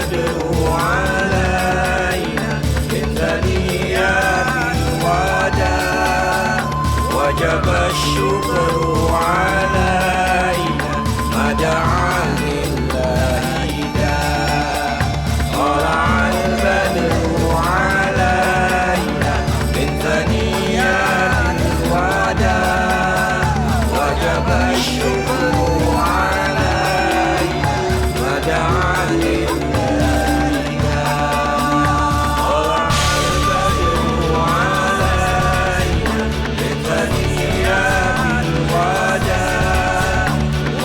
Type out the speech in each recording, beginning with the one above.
البدر علينا من ثنيات الوداع وجب الشكر علينا ما دعا لله داع طلع البدر علينا من ثنيات الوداع وجب الشكر علينا ما دعا لله داع طلع البدر علينا من ثنيات الوداع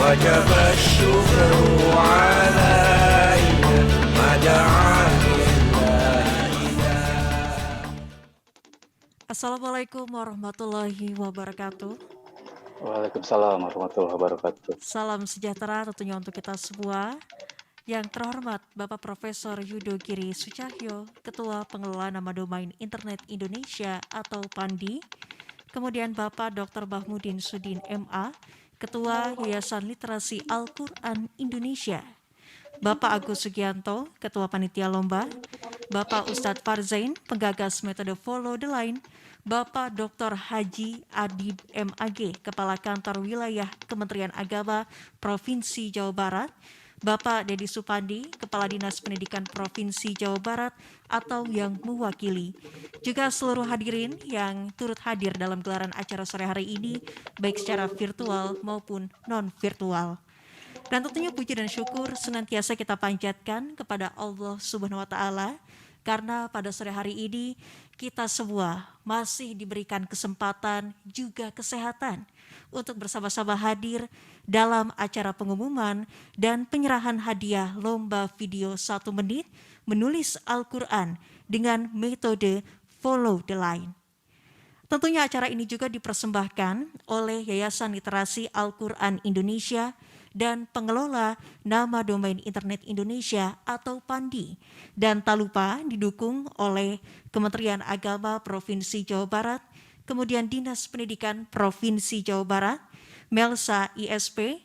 وجب الشكر علينا ما دعا لله داع. Assalamualaikum warahmatullahi wabarakatuh. Waalaikumsalam warahmatullahi wabarakatuh. Salam sejahtera tentunya untuk kita semua. Yang terhormat Bapak Profesor Yudo Giri Sucahyo, Ketua Pengelola Nama Domain Internet Indonesia atau PANDI. Kemudian Bapak Dr. Bahmudin Sudin MA, Ketua Yayasan Literasi Al-Quran Indonesia. Bapak Agus Sugianto, Ketua Panitia Lomba. Bapak Ustadz Farzain, Penggagas Metode Follow the Line. Bapak Dr. Haji Adib MAG, Kepala Kantor Wilayah Kementerian Agama Provinsi Jawa Barat. Bapak Dedi Supandi, Kepala Dinas Pendidikan Provinsi Jawa Barat atau yang mewakili. Juga seluruh hadirin yang turut hadir dalam gelaran acara sore hari ini, baik secara virtual maupun non-virtual. Dan tentunya puji dan syukur senantiasa kita panjatkan kepada Allah Subhanahu wa Ta'ala, karena pada sore hari ini kita semua masih diberikan kesempatan juga kesehatan untuk bersama-sama hadir dalam acara pengumuman dan penyerahan hadiah lomba video 1 menit menulis Al-Quran dengan metode Follow the Line. Tentunya acara ini juga dipersembahkan oleh Yayasan Literasi Al-Quran Indonesia dan pengelola Nama Domain Internet Indonesia atau PANDI. Dan tak lupa didukung oleh Kementerian Agama Provinsi Jawa Barat, kemudian Dinas Pendidikan Provinsi Jawa Barat, Melsa ISP,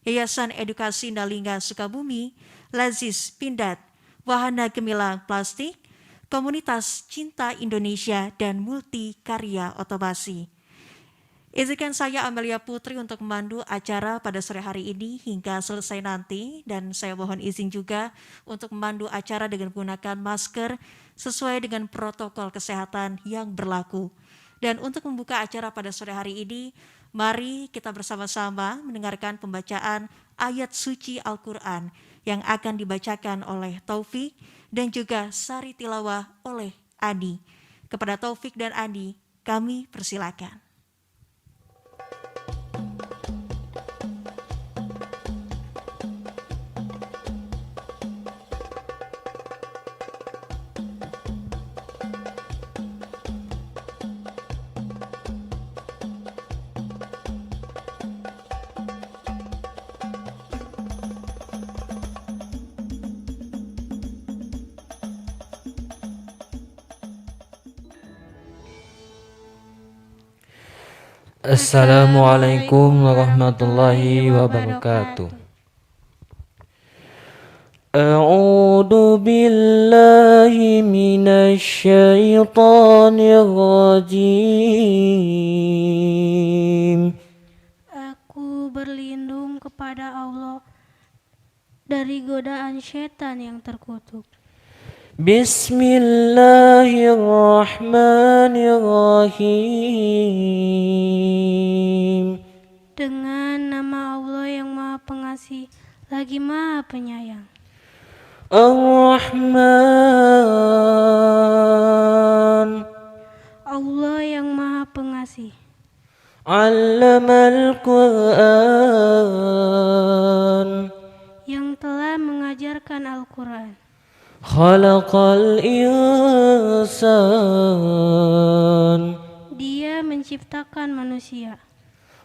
Yayasan Edukasi Nalinga Sukabumi, Lazis Pindad, Wahana Gemilang Plastik, Komunitas Cinta Indonesia, dan Multi Karya Otomasi. Izinkan saya Amelia Putri untuk memandu acara pada sore hari ini hingga selesai nanti, dan saya mohon izin juga untuk memandu acara dengan menggunakan masker sesuai dengan protokol kesehatan yang berlaku. Dan untuk membuka acara pada sore hari ini, mari kita bersama-sama mendengarkan pembacaan ayat suci Al-Quran yang akan dibacakan oleh Taufik dan juga sari tilawah oleh Adi. Kepada Taufik dan Adi, kami persilakan. Assalamualaikum warahmatullahi wabarakatuh. A'udzu billahi minasy syaithanir rajim. Aku berlindung kepada Allah dari godaan setan yang terkutuk. Bismillahirrahmanirrahim. Dengan nama Allah yang Maha Pengasih lagi Maha Penyayang. Ar-Rahman. Allah yang Maha Pengasih. Allamal Qur'an. Yang telah mengajarkan Al-Quran. Khalaqal insan. Dia menciptakan manusia.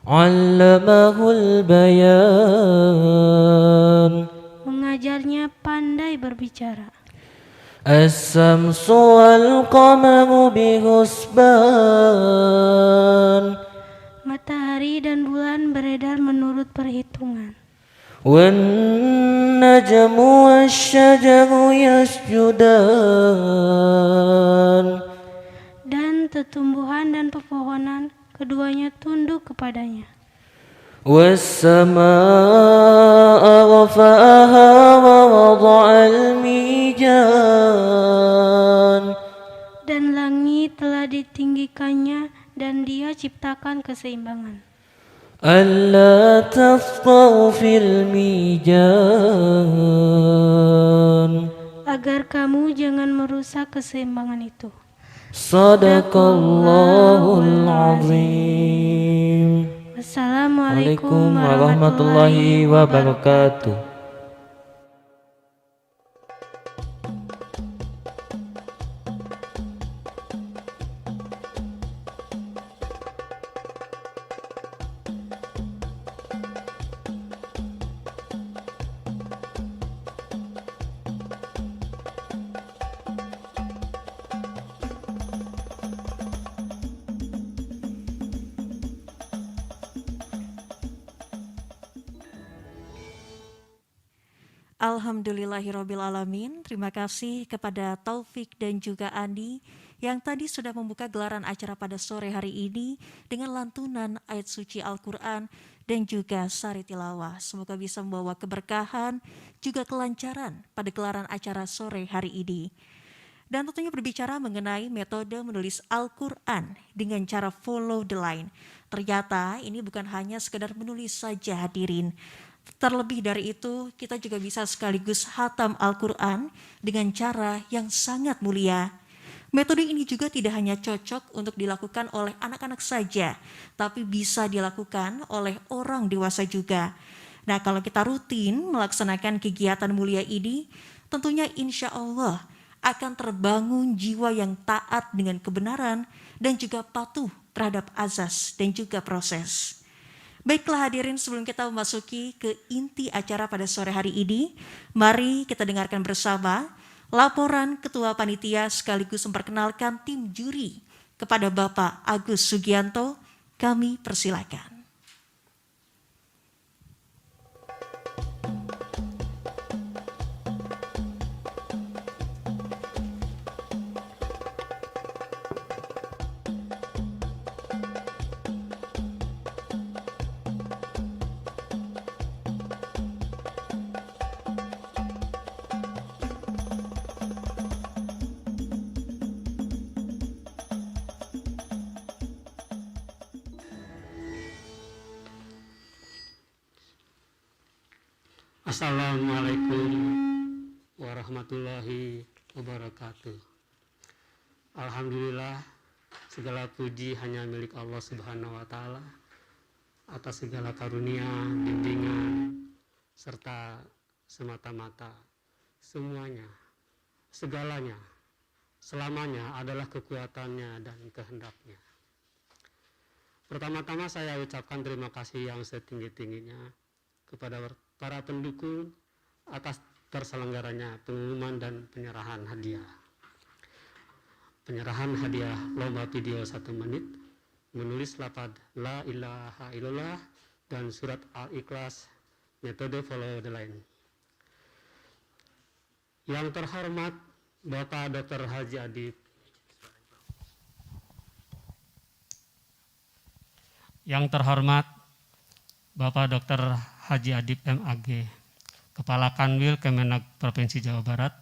Allamahul bayan. Mengajarnya pandai berbicara. As-samsu wal qamaru bihusban. Matahari dan bulan beredar menurut perhitungan. Wan والنجم والشجر يسجدان Dan tumbuhan dan pepohonan keduanya tunduk kepadanya. والسماء رفعها ووضع الميزان Dan langit telah ditinggikannya dan Dia ciptakan keseimbangan. ألا تطغوا في الميزان Agar kamu jangan merusak keseimbangan itu. صدق الله العظيم. Wassalamualaikum warahmatullahi wabarakatuh. Alhamdulillahirrabbilalamin. Terima kasih kepada Taufik dan juga Andi yang tadi sudah membuka gelaran acara pada sore hari ini dengan lantunan ayat suci Al-Quran dan juga sari tilawah. Semoga bisa membawa keberkahan juga kelancaran pada gelaran acara sore hari ini. Dan tentunya berbicara mengenai metode menulis Al-Quran dengan cara follow the line. Ternyata ini bukan hanya sekedar menulis saja hadirin. Terlebih dari itu, kita juga bisa sekaligus hatam Al-Quran dengan cara yang sangat mulia. Metode ini juga tidak hanya cocok untuk dilakukan oleh anak-anak saja, tapi bisa dilakukan oleh orang dewasa juga. Nah, kalau kita rutin melaksanakan kegiatan mulia ini, tentunya insya Allah akan terbangun jiwa yang taat dengan kebenaran dan juga patuh terhadap azas dan juga proses. Baiklah hadirin, sebelum kita memasuki ke inti acara pada sore hari ini, mari kita dengarkan bersama laporan Ketua Panitia sekaligus memperkenalkan tim juri kepada Bapak Agus Sugianto. Kami persilakan. Assalamualaikum warahmatullahi wabarakatuh. Alhamdulillah, segala puji hanya milik Allah Subhanahu wa Ta'ala atas segala karunia, bimbingan, serta semata-mata semuanya, segalanya, selamanya adalah kekuatannya dan kehendaknya. Pertama-tama saya ucapkan terima kasih yang setinggi-tingginya kepada para pendukung atas terselenggaranya pengumuman dan penyerahan hadiah. Penyerahan hadiah lomba video 1 menit, menulis lafaz La ilaha illallah dan surat Al-Ikhlas, metode follow the line. Yang terhormat Bapak Dr. Haji Adib, yang terhormat Bapak Dr. Haji Adib MAG, Kepala Kanwil Kemenag Provinsi Jawa Barat,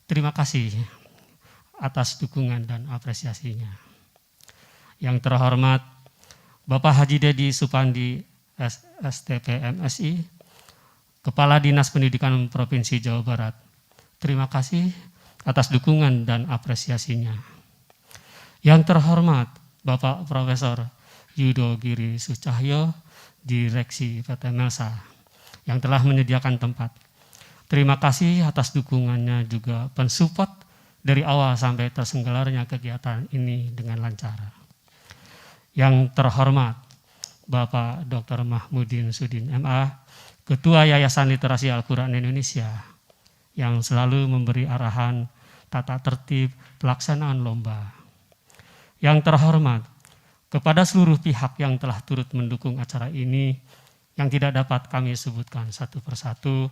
terima kasih atas dukungan dan apresiasinya. Yang terhormat Bapak Haji Dedi Supandi STP MSI, Kepala Dinas Pendidikan Provinsi Jawa Barat, terima kasih atas dukungan dan apresiasinya. Yang terhormat Bapak Profesor Yudo Giri Sucahyo, Direksi PT Melsa, yang telah menyediakan tempat. Terima kasih atas dukungannya juga pensupport dari awal sampai terselenggaranya kegiatan ini dengan lancar. Yang terhormat Bapak Dr. Mahmudin Sudin MA, Ketua Yayasan Literasi Al-Quran Indonesia, yang selalu memberi arahan tata tertib pelaksanaan lomba. Yang terhormat kepada seluruh pihak yang telah turut mendukung acara ini, yang tidak dapat kami sebutkan satu persatu,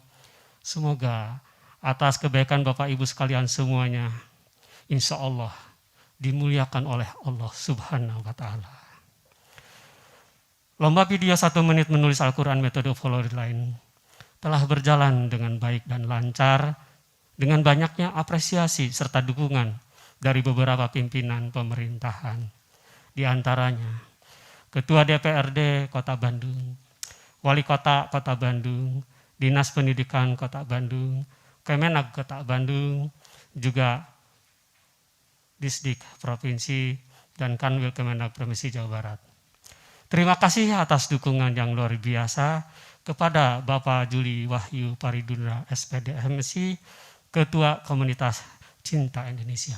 Semoga atas kebaikan Bapak Ibu sekalian semuanya, insya Allah dimuliakan oleh Allah Subhanahu wa Ta'ala. Lomba video 1 menit menulis Al-Quran metode follow the line telah berjalan dengan baik dan lancar, dengan banyaknya apresiasi serta dukungan dari beberapa pimpinan pemerintahan. Di antaranya Ketua DPRD Kota Bandung, Wali Kota Kota Bandung, Dinas Pendidikan Kota Bandung, Kemenag Kota Bandung, juga Disdik Provinsi dan Kanwil Kemenag Provinsi Jawa Barat. Terima kasih atas dukungan yang luar biasa kepada Bapak Juli Wahyu Paridundra SPD MSI, Ketua Komunitas Cinta Indonesia.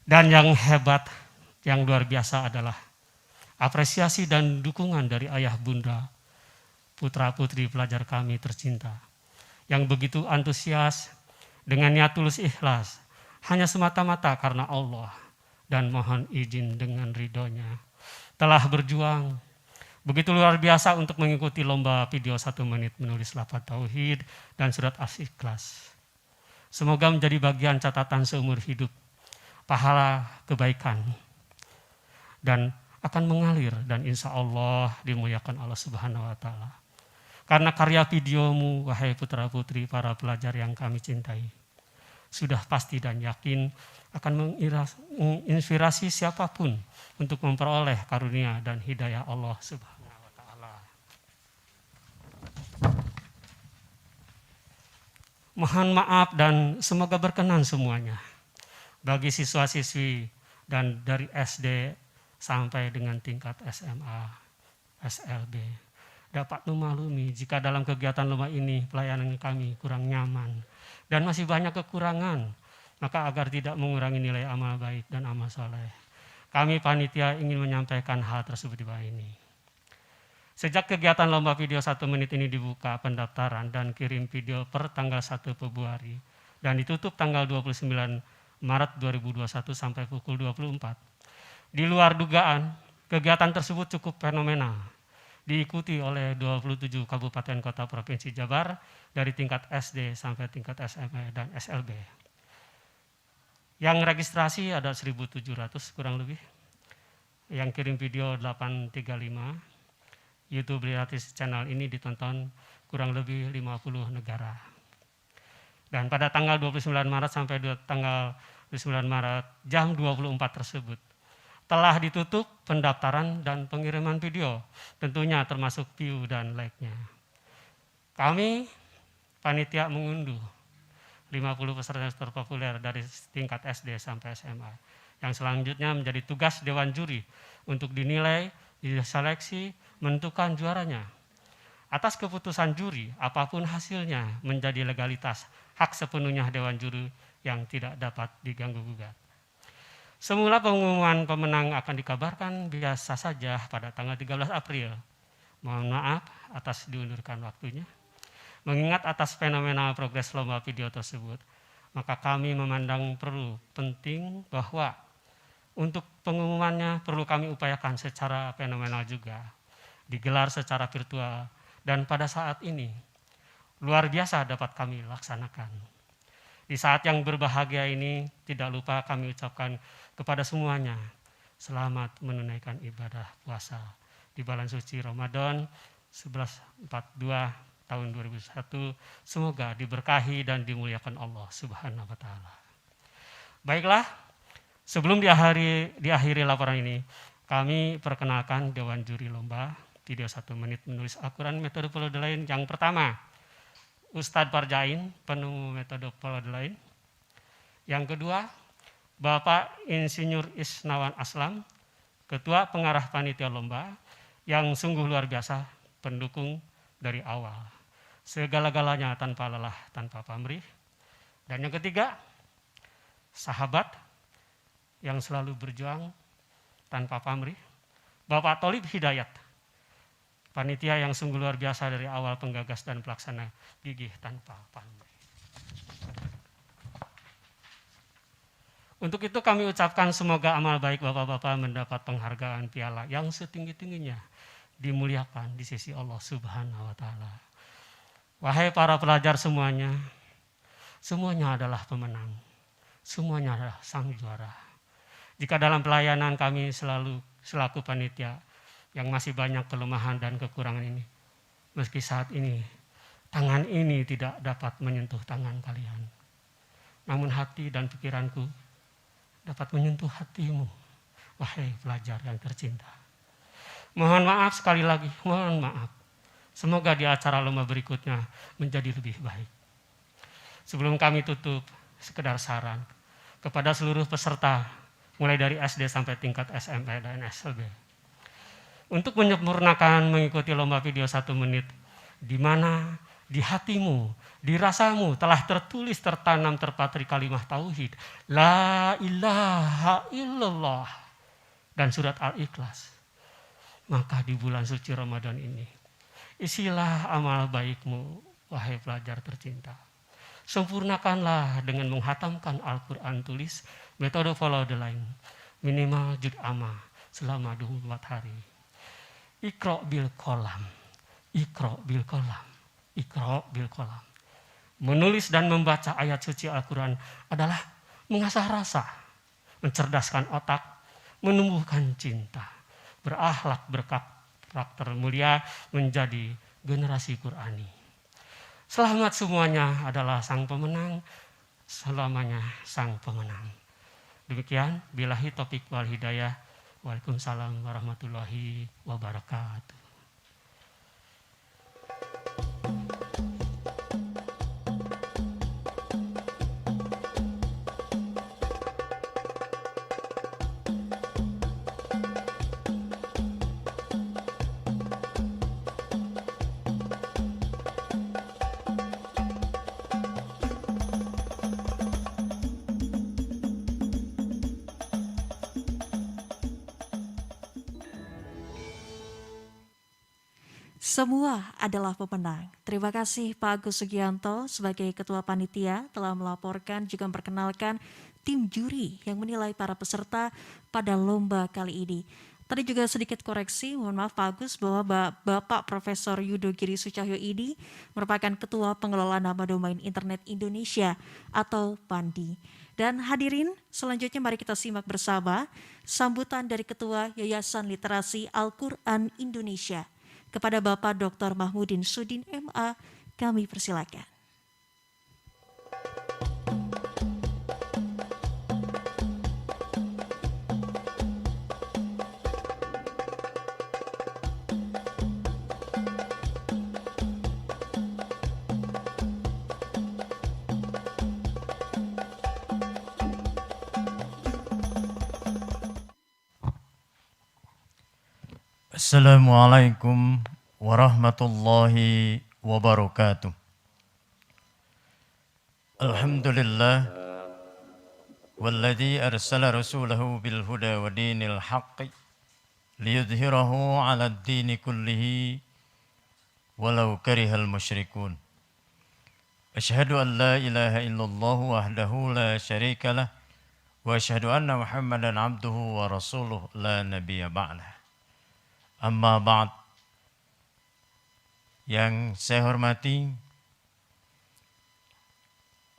Dan yang hebat, yang luar biasa adalah apresiasi dan dukungan dari ayah bunda, putra-putri pelajar kami tercinta, yang begitu antusias dengan niat tulus ikhlas, hanya semata-mata karena Allah dan mohon izin dengan ridhonya, telah berjuang begitu luar biasa untuk mengikuti lomba video 1 menit menulis lafaz tauhid dan surat Al-Ikhlas. Semoga menjadi bagian catatan seumur hidup, pahala kebaikan, dan akan mengalir dan insya Allah dimuliakan Allah Subhanahu wa Ta'ala. Karena karya videomu, wahai putra-putri para pelajar yang kami cintai, sudah pasti dan yakin akan menginspirasi siapapun untuk memperoleh karunia dan hidayah Allah Subhanahu wa Ta'ala. Mohon maaf dan semoga berkenan semuanya bagi siswa-siswi dan dari SD sampai dengan tingkat SMA, SLB. Dapat memaklumi jika dalam kegiatan lomba ini pelayanan kami kurang nyaman dan masih banyak kekurangan, maka agar tidak mengurangi nilai amal baik dan amal soleh, kami panitia ingin menyampaikan hal tersebut di bawah ini. Sejak kegiatan lomba video 1 menit ini dibuka pendaftaran dan kirim video per tanggal 1 Februari dan ditutup tanggal 29 Maret 2021 sampai pukul 24. Di luar dugaan, kegiatan tersebut cukup fenomenal, diikuti oleh 27 kabupaten kota provinsi Jabar dari tingkat SD sampai tingkat SMA dan SLB. Yang registrasi ada 1.700 kurang lebih. Yang kirim video 835. YouTube gratis channel ini ditonton kurang lebih 50 negara. Dan pada tanggal 29 Maret sampai tanggal 29 Maret jam 24 tersebut telah ditutup pendaftaran dan pengiriman video, tentunya termasuk view dan like-nya. Kami, panitia mengunduh 50 peserta terpopuler dari tingkat SD sampai SMA, yang selanjutnya menjadi tugas Dewan Juri untuk dinilai, diseleksi, menentukan juaranya. Atas keputusan juri, apapun hasilnya menjadi legalitas, hak sepenuhnya Dewan Juri yang tidak dapat diganggu-gugat. Semula pengumuman pemenang akan dikabarkan biasa saja pada tanggal 13 April. Mohon maaf atas diundurkan waktunya. Mengingat atas fenomenal progres lomba video tersebut, maka kami memandang perlu penting bahwa untuk pengumumannya perlu kami upayakan secara fenomenal juga, digelar secara virtual, dan pada saat ini luar biasa dapat kami laksanakan. Di saat yang berbahagia ini, tidak lupa kami ucapkan kepada semuanya, selamat menunaikan ibadah puasa di bulan suci Ramadan 1142 tahun 2001. Semoga diberkahi dan dimuliakan Allah Subhanahu wa Ta'ala. Baiklah, sebelum diakhiri laporan ini, kami perkenalkan Dewan Juri Lomba video 1 menit menulis Al-Quran metode follow the line. Yang pertama, Ustadz Parjain, penemu metode follow the line. Yang kedua, Bapak Insinyur Isnawan Aslam, Ketua Pengarah Panitia Lomba, yang sungguh luar biasa, pendukung dari awal. Segala-galanya tanpa lelah, tanpa pamrih. Dan yang ketiga, sahabat yang selalu berjuang tanpa pamrih, Bapak Tholib Hidayat, panitia yang sungguh luar biasa dari awal penggagas dan pelaksana, gigih tanpa pamrih. Untuk itu kami ucapkan semoga amal baik Bapak-Bapak mendapat penghargaan piala yang setinggi-tingginya, dimuliakan di sisi Allah Subhanahu wa Ta'ala. Wahai para pelajar semuanya adalah pemenang. Semuanya adalah sang juara. Jika dalam pelayanan kami selaku panitia yang masih banyak kelemahan dan kekurangan ini, meski saat ini tangan ini tidak dapat menyentuh tangan kalian, namun hati dan pikiranku dapat menyentuh hatimu, wahai pelajar yang tercinta. Mohon maaf sekali lagi, mohon maaf. Semoga di acara lomba berikutnya menjadi lebih baik. Sebelum kami tutup, sekedar saran kepada seluruh peserta, mulai dari SD sampai tingkat SMP dan SLB. Untuk menyempurnakan mengikuti lomba video 1 menit, di mana di hatimu, di rasamu telah tertanam terpatri kalimah tauhid, la ilaha illallah, dan surat Al-Ikhlas. Maka di bulan suci Ramadan ini, isilah amal baikmu, wahai pelajar tercinta. Sempurnakanlah dengan menghatamkan Al-Quran tulis, metode follow the line, minimal juz amma selama 24 hari. Iqra bil qalam, iqra bil qalam, iqra bil qalam. Menulis dan membaca ayat suci Al-Quran adalah mengasah rasa, mencerdaskan otak, menumbuhkan cinta, berakhlak, berkarakter mulia, menjadi generasi Qurani. Selamat semuanya adalah sang pemenang, selamanya sang pemenang. Demikian, billahi taufiq wal hidayah. Waalaikumsalam warahmatullahi wabarakatuh. Semua adalah pemenang. Terima kasih Pak Agus Sugianto sebagai Ketua Panitia telah melaporkan juga memperkenalkan tim juri yang menilai para peserta pada lomba kali ini. Tadi juga sedikit koreksi, mohon maaf Pak Agus, bahwa Bapak Profesor Yudo Giri Sucahyo ini merupakan Ketua Pengelola Nama Domain Internet Indonesia atau PANDI. Dan hadirin, selanjutnya mari kita simak bersama sambutan dari Ketua Yayasan Literasi Al-Quran Indonesia. Kepada Bapak Dr. Mahmudin Sudin MA, kami persilakan. Assalamualaikum warahmatullahi wabarakatuh. Alhamdulillah walladzi arsala rasulahu bil huda wa dinil haqqi liyudhhirahu 'ala ad-dini kullihi walau karihal musyrikun. Asyhadu an la ilaha illallah wahdahu la syarika lah wa asyhadu anna Muhammadan 'abduhu wa rasuluhu la nabiyya ba'dah. Amma ba'd, yang saya hormati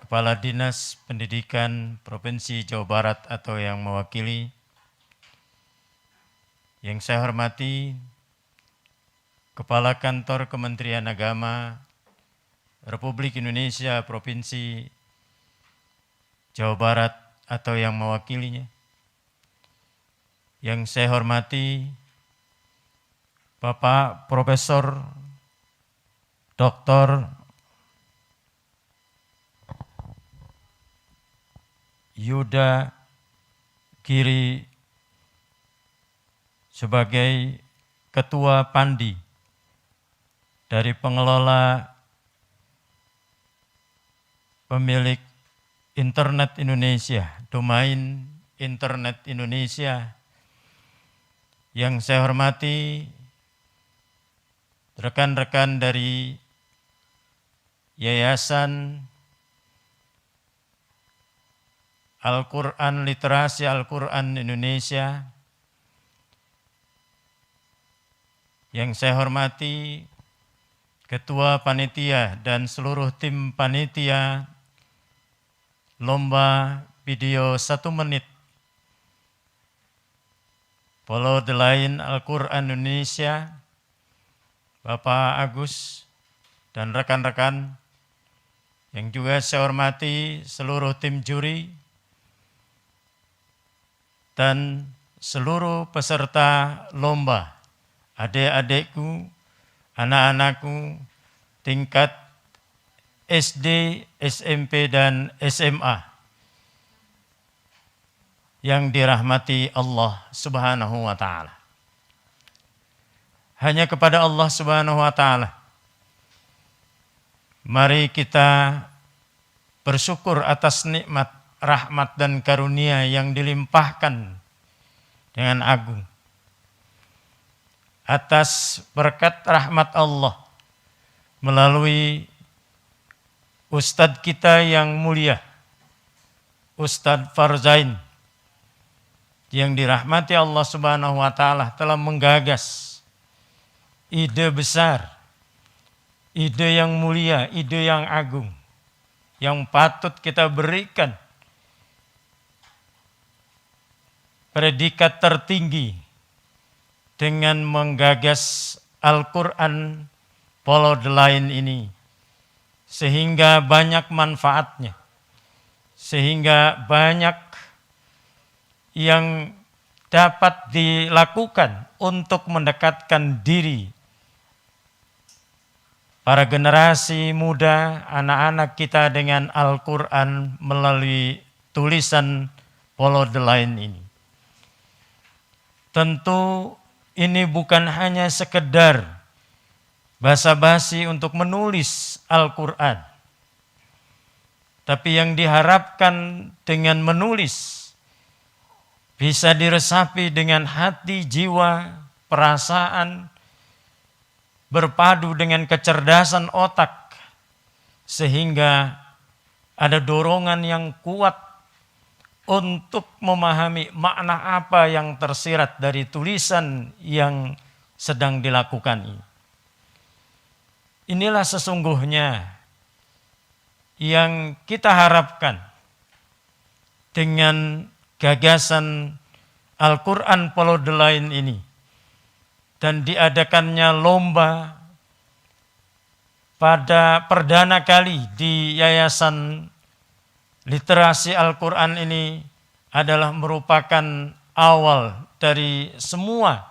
Kepala Dinas Pendidikan Provinsi Jawa Barat atau yang mewakili, yang saya hormati Kepala Kantor Kementerian Agama Republik Indonesia Provinsi Jawa Barat atau yang mewakilinya, yang saya hormati Bapak Profesor Dr. Yudo Giri sebagai Ketua PANDI dari pengelola pemilik Internet Indonesia, domain Internet Indonesia, yang saya hormati rekan-rekan dari Yayasan Al-Quran Literasi Al-Quran Indonesia, yang saya hormati Ketua Panitia dan seluruh tim panitia lomba video 1 menit Follow the Line Al-Quran Indonesia, Bapak Agus dan rekan-rekan yang juga saya hormati, seluruh tim juri dan seluruh peserta lomba, adik-adikku, anak-anakku tingkat SD, SMP, dan SMA yang dirahmati Allah Subhanahu wa Ta'ala. Hanya kepada Allah Subhanahu wa Ta'ala mari kita bersyukur atas nikmat, rahmat, dan karunia yang dilimpahkan dengan agung. Atas berkat rahmat Allah melalui Ustadz kita yang mulia, Ustadz Farzain, yang dirahmati Allah Subhanahu wa Ta'ala telah menggagas ide besar, ide yang mulia, ide yang agung, yang patut kita berikan predikat tertinggi dengan menggagas Al-Quran Follow the Line ini, sehingga banyak manfaatnya, sehingga banyak yang dapat dilakukan untuk mendekatkan diri para generasi muda, anak-anak kita dengan Al-Quran melalui tulisan Follow the Line ini. Tentu ini bukan hanya sekedar basa-basi untuk menulis Al-Quran, tapi yang diharapkan dengan menulis bisa diresapi dengan hati, jiwa, perasaan, berpadu dengan kecerdasan otak, sehingga ada dorongan yang kuat untuk memahami makna apa yang tersirat dari tulisan yang sedang dilakukan ini. Inilah sesungguhnya yang kita harapkan dengan gagasan Al-Quran Follow the Line ini dan diadakannya lomba pada perdana kali di Yayasan Literasi Al-Quran ini adalah merupakan awal dari semua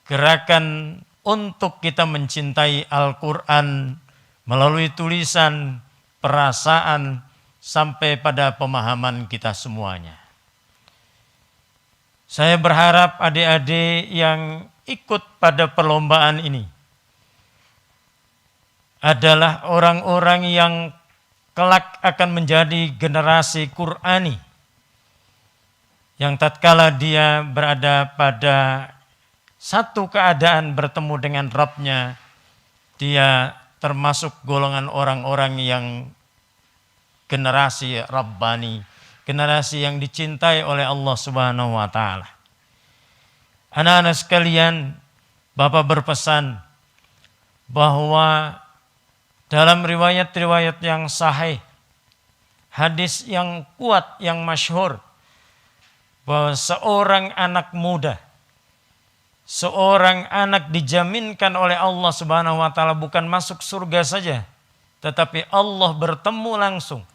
gerakan untuk kita mencintai Al-Quran melalui tulisan, perasaan, sampai pada pemahaman kita semuanya. Saya berharap adik-adik yang ikut pada perlombaan ini adalah orang-orang yang kelak akan menjadi generasi Qur'ani, yang tatkala dia berada pada satu keadaan bertemu dengan Rabb-nya, dia termasuk golongan orang-orang yang generasi Rabbani, generasi yang dicintai oleh Allah Subhanahu wa Ta'ala. Anak-anak sekalian, Bapak berpesan bahwa dalam riwayat-riwayat yang sahih, hadis yang kuat, yang masyhur, bahwa seorang anak muda, seorang anak dijaminkan oleh Allah Subhanahu wa Ta'ala bukan masuk surga saja, tetapi Allah bertemu langsung,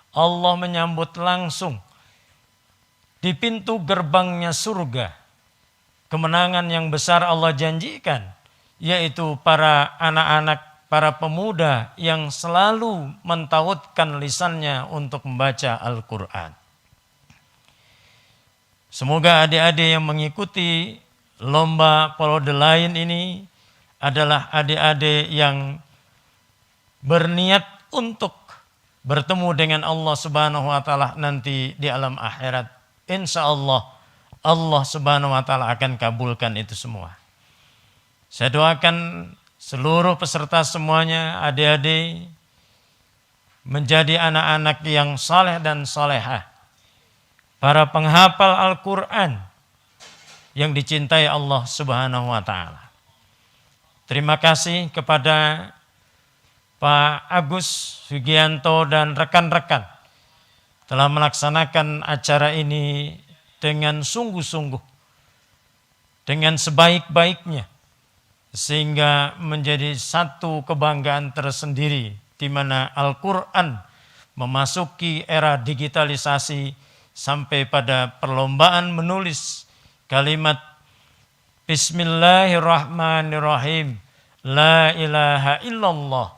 Allah menyambut langsung di pintu gerbangnya surga. Kemenangan yang besar Allah janjikan, yaitu para anak-anak, para pemuda yang selalu mentautkan lisannya untuk membaca Al-Quran. Semoga adik-adik yang mengikuti lomba Follow the Line ini adalah adik-adik yang berniat untuk bertemu dengan Allah Subhanahu wa Ta'ala nanti di alam akhirat. Insya Allah, Allah Subhanahu wa Ta'ala akan kabulkan itu semua. Saya doakan seluruh peserta semuanya, adik-adik, menjadi anak-anak yang saleh dan salehah, para penghafal Al-Quran yang dicintai Allah Subhanahu wa Ta'ala. Terima kasih kepada Pak Agus Sugianto dan rekan-rekan telah melaksanakan acara ini dengan sungguh-sungguh, dengan sebaik-baiknya, sehingga menjadi satu kebanggaan tersendiri di mana Al-Quran memasuki era digitalisasi sampai pada perlombaan menulis kalimat Bismillahirrahmanirrahim, La ilaha illallah.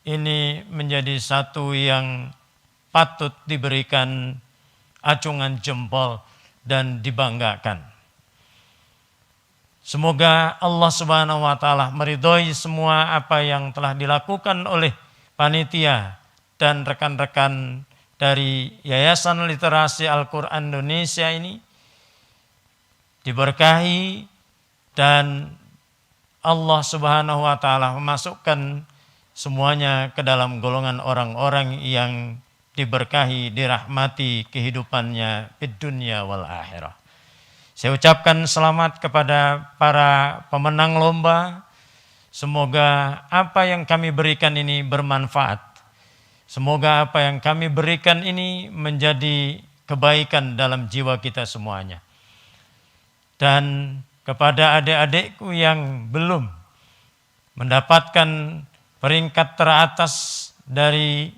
Ini menjadi satu yang patut diberikan acungan jempol dan dibanggakan. Semoga Allah Subhanahu wa taala meridhoi semua apa yang telah dilakukan oleh panitia dan rekan-rekan dari Yayasan Literasi Al-Quran Indonesia ini, diberkahi dan Allah Subhanahu wa taala memasukkan semuanya ke dalam golongan orang-orang yang diberkahi, dirahmati kehidupannya di dunia wal akhirah. Saya ucapkan selamat kepada para pemenang lomba. Semoga apa yang kami berikan ini bermanfaat. Semoga apa yang kami berikan ini menjadi kebaikan dalam jiwa kita semuanya. Dan kepada adik-adikku yang belum mendapatkan peringkat teratas dari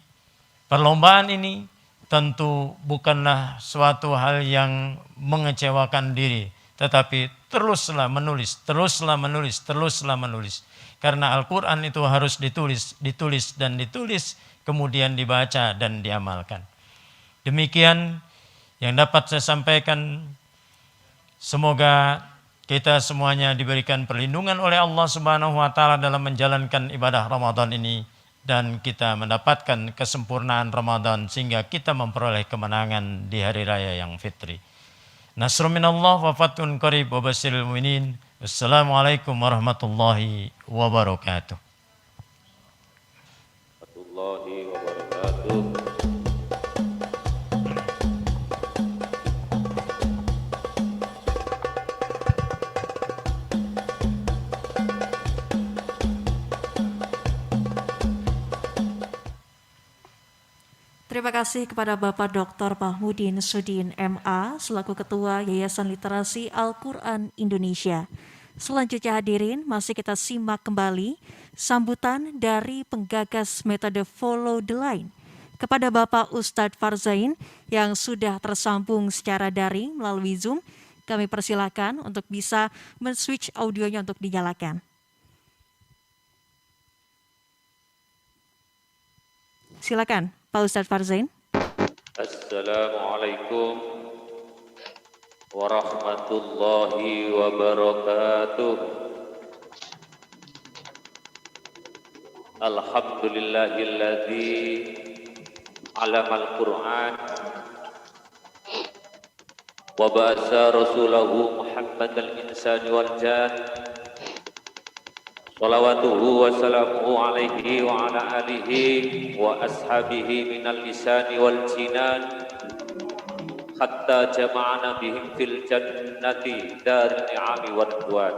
perlombaan ini, tentu bukanlah suatu hal yang mengecewakan diri, tetapi teruslah menulis, teruslah menulis, teruslah menulis. Karena Al-Quran itu harus ditulis, ditulis dan ditulis, kemudian dibaca dan diamalkan. Demikian yang dapat saya sampaikan. Semoga kita semuanya diberikan perlindungan oleh Allah Subhanahu wa taala dalam menjalankan ibadah Ramadan ini, dan kita mendapatkan kesempurnaan Ramadan sehingga kita memperoleh kemenangan di hari raya yang fitri. Nasrun minallah wa fathun qarib wa basyiril mu'minin. Wassalamualaikum warahmatullahi wabarakatuh. Warahmatullahi wabarakatuh. Terima kasih kepada Bapak Dr. Mahmudin Sudin MA selaku Ketua Yayasan Literasi Al-Quran Indonesia. Selanjutnya hadirin, masih kita simak kembali sambutan dari penggagas metode Follow the Line kepada Bapak Ustadz Farzain yang sudah tersambung secara daring melalui Zoom. Kami persilakan untuk bisa men-switch audionya untuk dinyalakan. Silakan Pak Ustadz Farzain. Assalamualaikum warahmatullahi wabarakatuh. Alhamdulillahilladzi alamal Qur'an wa ba'atsa rasulahu Muhammadal insani wal jan. Salawatuhu wa salamuhu alaihi wa ala alihi wa ashabihi minal lisani wal jinan hatta jama'ana bihim fil jannati daril ni'ami wal ridwan.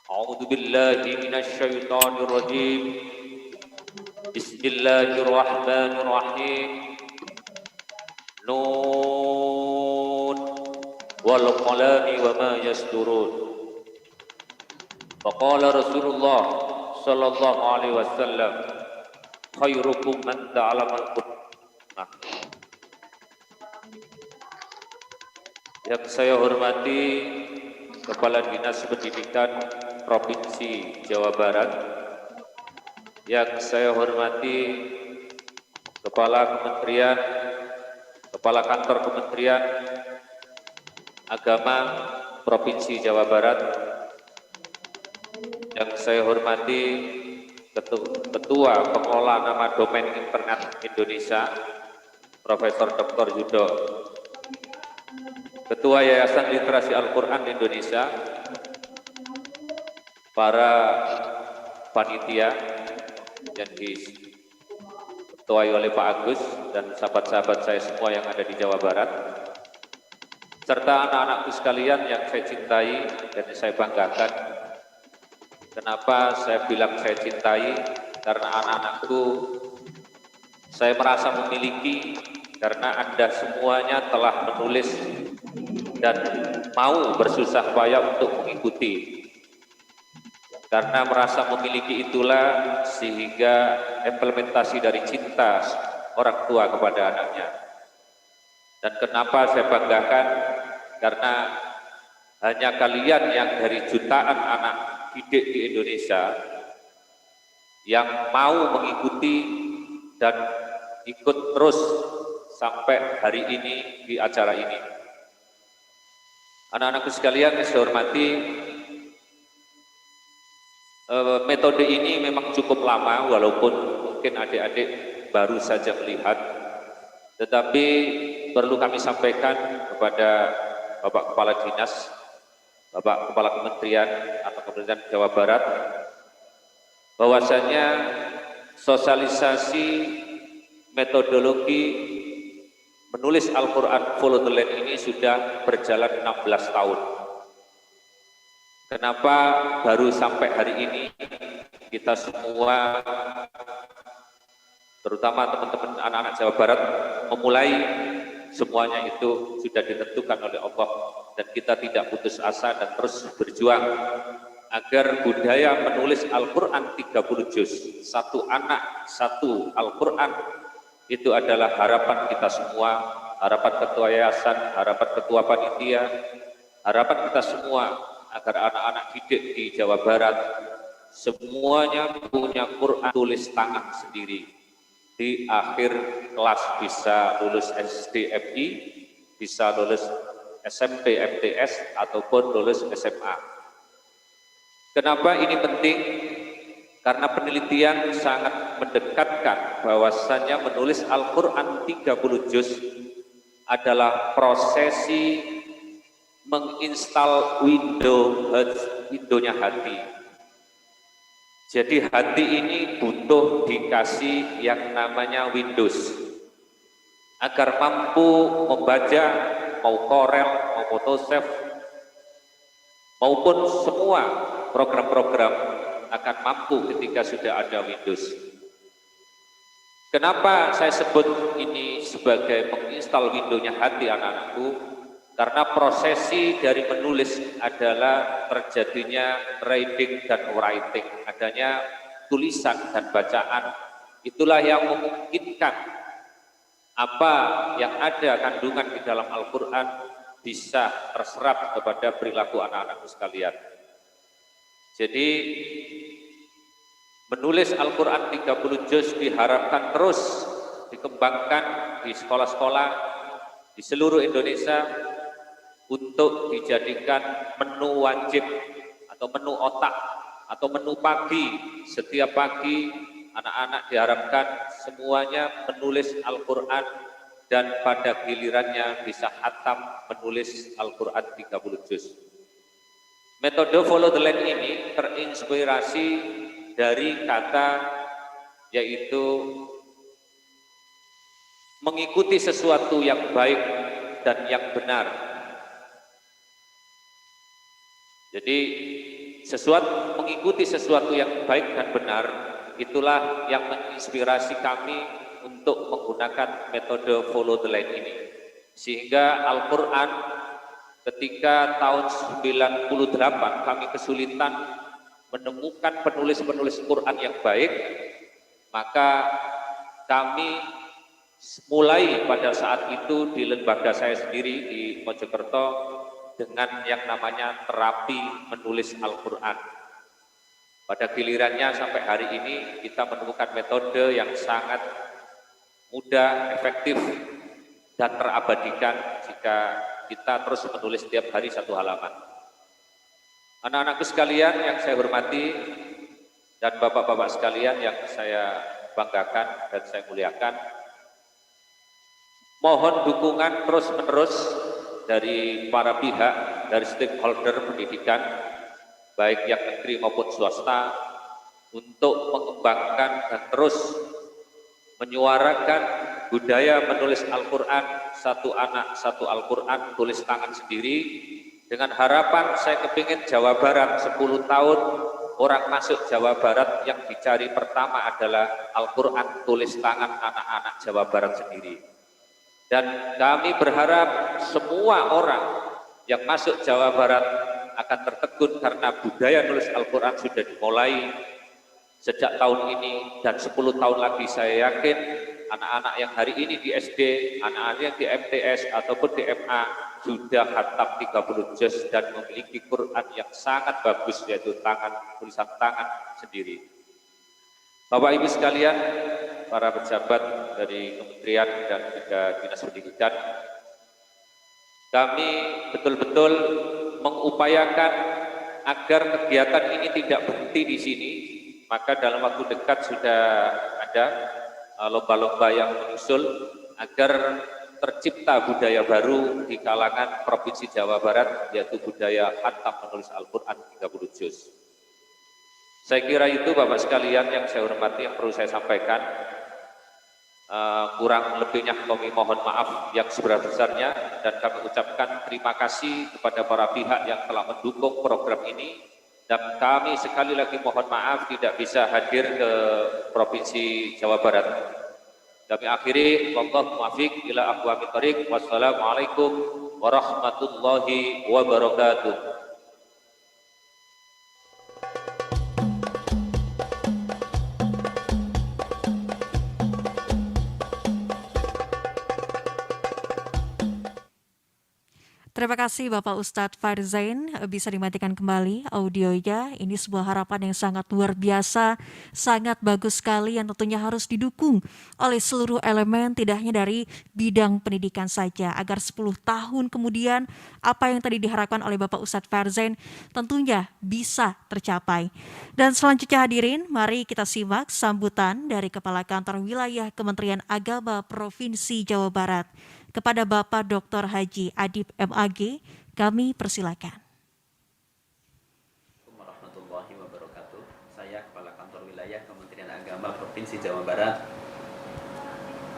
A'udzu billahi minasy syaithanir rajim. Bismillahirrahmanirrahim. Nun wal qalami wa ma yasturun. Faqala Rasulullah sallallahu alaihi wasallam, khairukum man ta'allama al-Qur'an. Yang saya hormati Kepala Dinas Pendidikan Provinsi Jawa Barat, yang saya hormati Kepala Kantor Kementerian Agama Provinsi Jawa Barat, yang saya hormati Ketua Pengelola Nama Domain Internet Indonesia, Profesor Dr. Yudo, Ketua Yayasan Literasi Al-Quran Indonesia, para panitia yang diketuai oleh Pak Agus dan sahabat-sahabat saya semua yang ada di Jawa Barat, serta anak-anakku sekalian yang saya cintai dan saya banggakan. Kenapa saya bilang saya cintai? Karena anak-anakku saya merasa memiliki, karena Anda semuanya telah menulis dan mau bersusah payah untuk mengikuti. Karena merasa memiliki itulah sehingga implementasi dari cinta orang tua kepada anaknya. Dan kenapa saya banggakan? Karena hanya kalian yang dari jutaan anak didik di Indonesia yang mau mengikuti dan ikut terus sampai hari ini di acara ini. Anak-anakku sekalian yang saya hormati, metode ini memang cukup lama walaupun mungkin adik-adik baru saja melihat, tetapi perlu kami sampaikan kepada Bapak Kepala Dinas, Bapak Kepala Kementerian atau Kementerian Jawa Barat, bahwasanya sosialisasi metodologi menulis Al-Quran Follow the Land ini sudah berjalan 16 tahun. Kenapa baru sampai hari ini kita semua, terutama teman-teman anak-anak Jawa Barat, memulai? Semuanya itu sudah ditentukan oleh Allah dan kita tidak putus asa dan terus berjuang agar budaya menulis Al-Quran 30 juz, satu anak, satu Al-Quran, itu adalah harapan kita semua, harapan ketua yayasan, harapan ketua panitia, harapan kita semua agar anak-anak didik di Jawa Barat semuanya punya Quran tulis tangan sendiri. Di akhir kelas bisa lulus SDMI, bisa lulus SMP MTS ataupun lulus SMA. Kenapa ini penting? Karena penelitian sangat mendekatkan bahwasannya menulis Al-Quran 30 juz adalah prosesi menginstal Windownya hati. Jadi hati ini butuh dikasih yang namanya Windows agar mampu membaca mau Corel, mau Photoshop, maupun semua program-program akan mampu ketika sudah ada Windows. Kenapa saya sebut ini sebagai menginstal Windownya hati anak-anakku? Karena prosesi dari menulis adalah terjadinya reading dan writing, adanya tulisan dan bacaan. Itulah yang memungkinkan apa yang ada kandungan di dalam Al-Quran bisa terserap kepada perilaku anak-anakku sekalian. Jadi menulis Al-Quran 30 juz diharapkan terus dikembangkan di sekolah-sekolah di seluruh Indonesia untuk dijadikan menu wajib atau menu otak atau menu pagi. Setiap pagi anak-anak diharapkan semuanya menulis Al-Quran dan pada gilirannya bisa khatam menulis Al-Quran 30 juz. Metode Follow the Land ini terinspirasi dari kata yaitu mengikuti sesuatu yang baik dan yang benar. Jadi mengikuti sesuatu yang baik dan benar, itulah yang menginspirasi kami untuk menggunakan metode Follow the Land ini. Sehingga Al-Quran ketika tahun 98 kami kesulitan menemukan penulis-penulis Quran yang baik, maka kami mulai pada saat itu di lembaga saya sendiri di Mojokerto dengan yang namanya terapi menulis Al-Quran. Pada gilirannya sampai hari ini kita menemukan metode yang sangat mudah, efektif, dan terabadikan jika kita terus menulis setiap hari satu halaman. Anak-anakku sekalian yang saya hormati dan bapak-bapak sekalian yang saya banggakan dan saya muliakan, mohon dukungan terus-menerus dari para pihak, dari stakeholder pendidikan, baik yang negeri maupun swasta, untuk mengembangkan dan terus menyuarakan budaya menulis Al-Quran, satu anak, satu Al-Quran, tulis tangan sendiri, dengan harapan saya kepingin Jawa Barat 10 tahun orang masuk Jawa Barat yang dicari pertama adalah Al-Quran tulis tangan anak-anak Jawa Barat sendiri. Dan kami berharap semua orang yang masuk Jawa Barat akan tertegun karena budaya nulis Al-Quran sudah dimulai sejak tahun ini, dan 10 tahun lagi saya yakin anak-anak yang hari ini di SD, anak-anak yang di MTS ataupun di MA sudah khatam 30 juz dan memiliki Quran yang sangat bagus, yaitu tulisan tangan sendiri. Bapak Ibu sekalian, para pejabat dari Kementerian dan juga Dinas Pendidikan, kami betul-betul mengupayakan agar kegiatan ini tidak berhenti di sini. Maka dalam waktu dekat sudah ada lomba-lomba yang menyusul agar tercipta budaya baru di kalangan Provinsi Jawa Barat, yaitu budaya khatam menulis Al-Quran 30 juz. Saya kira itu Bapak sekalian yang saya hormati, yang perlu saya sampaikan. Kurang lebihnya kami mohon maaf yang sebesar-besarnya, dan kami ucapkan terima kasih kepada para pihak yang telah mendukung program ini. Dan kami sekali lagi mohon maaf tidak bisa hadir ke Provinsi Jawa Barat. Kami akhiri, wallahu muwaffiq ila aqwamit thoriq. Wassalamualaikum warahmatullahi wabarakatuh. Terima kasih Bapak Ustadz Farzain, bisa dimatikan kembali audionya. Ini sebuah harapan yang sangat luar biasa, sangat bagus sekali, yang tentunya harus didukung oleh seluruh elemen, tidak hanya dari bidang pendidikan saja, agar 10 tahun kemudian apa yang tadi diharapkan oleh Bapak Ustadz Farzain tentunya bisa tercapai. Dan selanjutnya hadirin, mari kita simak sambutan dari Kepala Kantor Wilayah Kementerian Agama Provinsi Jawa Barat. Kepada Bapak Dr. Haji Adib MAG, kami persilakan. Assalamualaikum warahmatullahi wabarakatuh. Saya Kepala Kantor Wilayah Kementerian Agama Provinsi Jawa Barat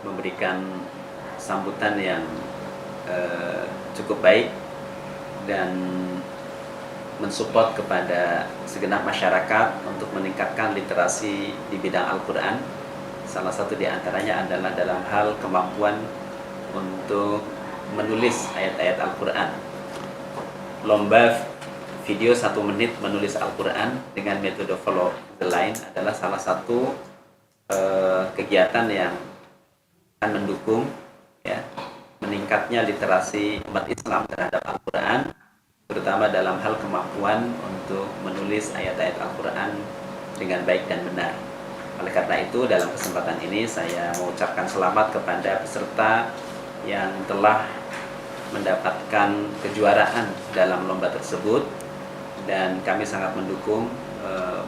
memberikan sambutan yang cukup baik dan mensupport kepada segenap masyarakat untuk meningkatkan literasi di bidang Al-Quran. Salah satu di antaranya adalah dalam hal kemampuan untuk menulis ayat-ayat Al-Quran. Lomba video 1 menit menulis Al-Quran dengan metode follow the line adalah salah satu kegiatan yang akan mendukung meningkatnya literasi umat Islam terhadap Al-Quran, terutama dalam hal kemampuan untuk menulis ayat-ayat Al-Quran dengan baik dan benar. Oleh karena itu, dalam kesempatan ini saya mengucapkan selamat kepada peserta yang telah mendapatkan kejuaraan dalam lomba tersebut, dan kami sangat mendukung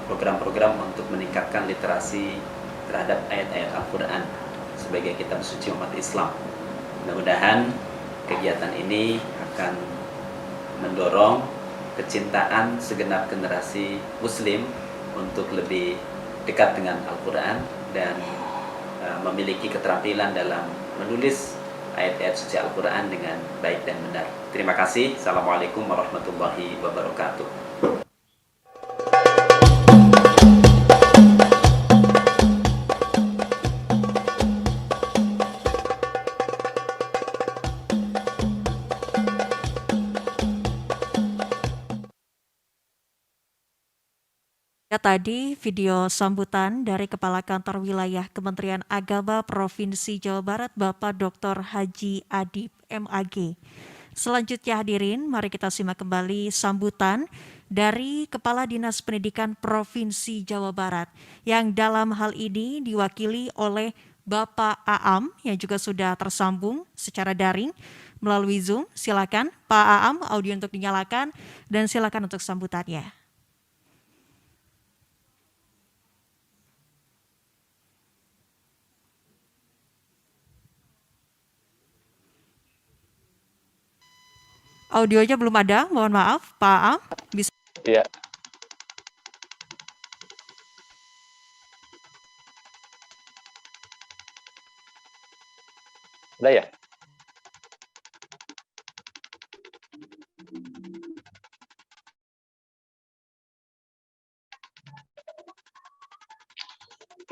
program-program untuk meningkatkan literasi terhadap ayat-ayat Al-Quran sebagai kitab suci umat Islam. Mudah-mudahan kegiatan ini akan mendorong kecintaan segenap generasi Muslim untuk lebih dekat dengan Al-Quran dan memiliki keterampilan dalam menulis ayat-ayat suci Al-Quran dengan baik dan benar. Terima kasih. Assalamualaikum warahmatullahi wabarakatuh. Tadi video sambutan dari Kepala Kantor Wilayah Kementerian Agama Provinsi Jawa Barat, Bapak Dr. Haji Adib MAG. Selanjutnya hadirin, mari kita simak kembali sambutan dari Kepala Dinas Pendidikan Provinsi Jawa Barat, yang dalam hal ini diwakili oleh Bapak Aam yang juga sudah tersambung secara daring melalui Zoom. Silakan Pak Aam, audio untuk dinyalakan dan silakan untuk sambutannya. Audionya belum ada, mohon maaf, Pak Aam. Bisa. Iya. Udah ya?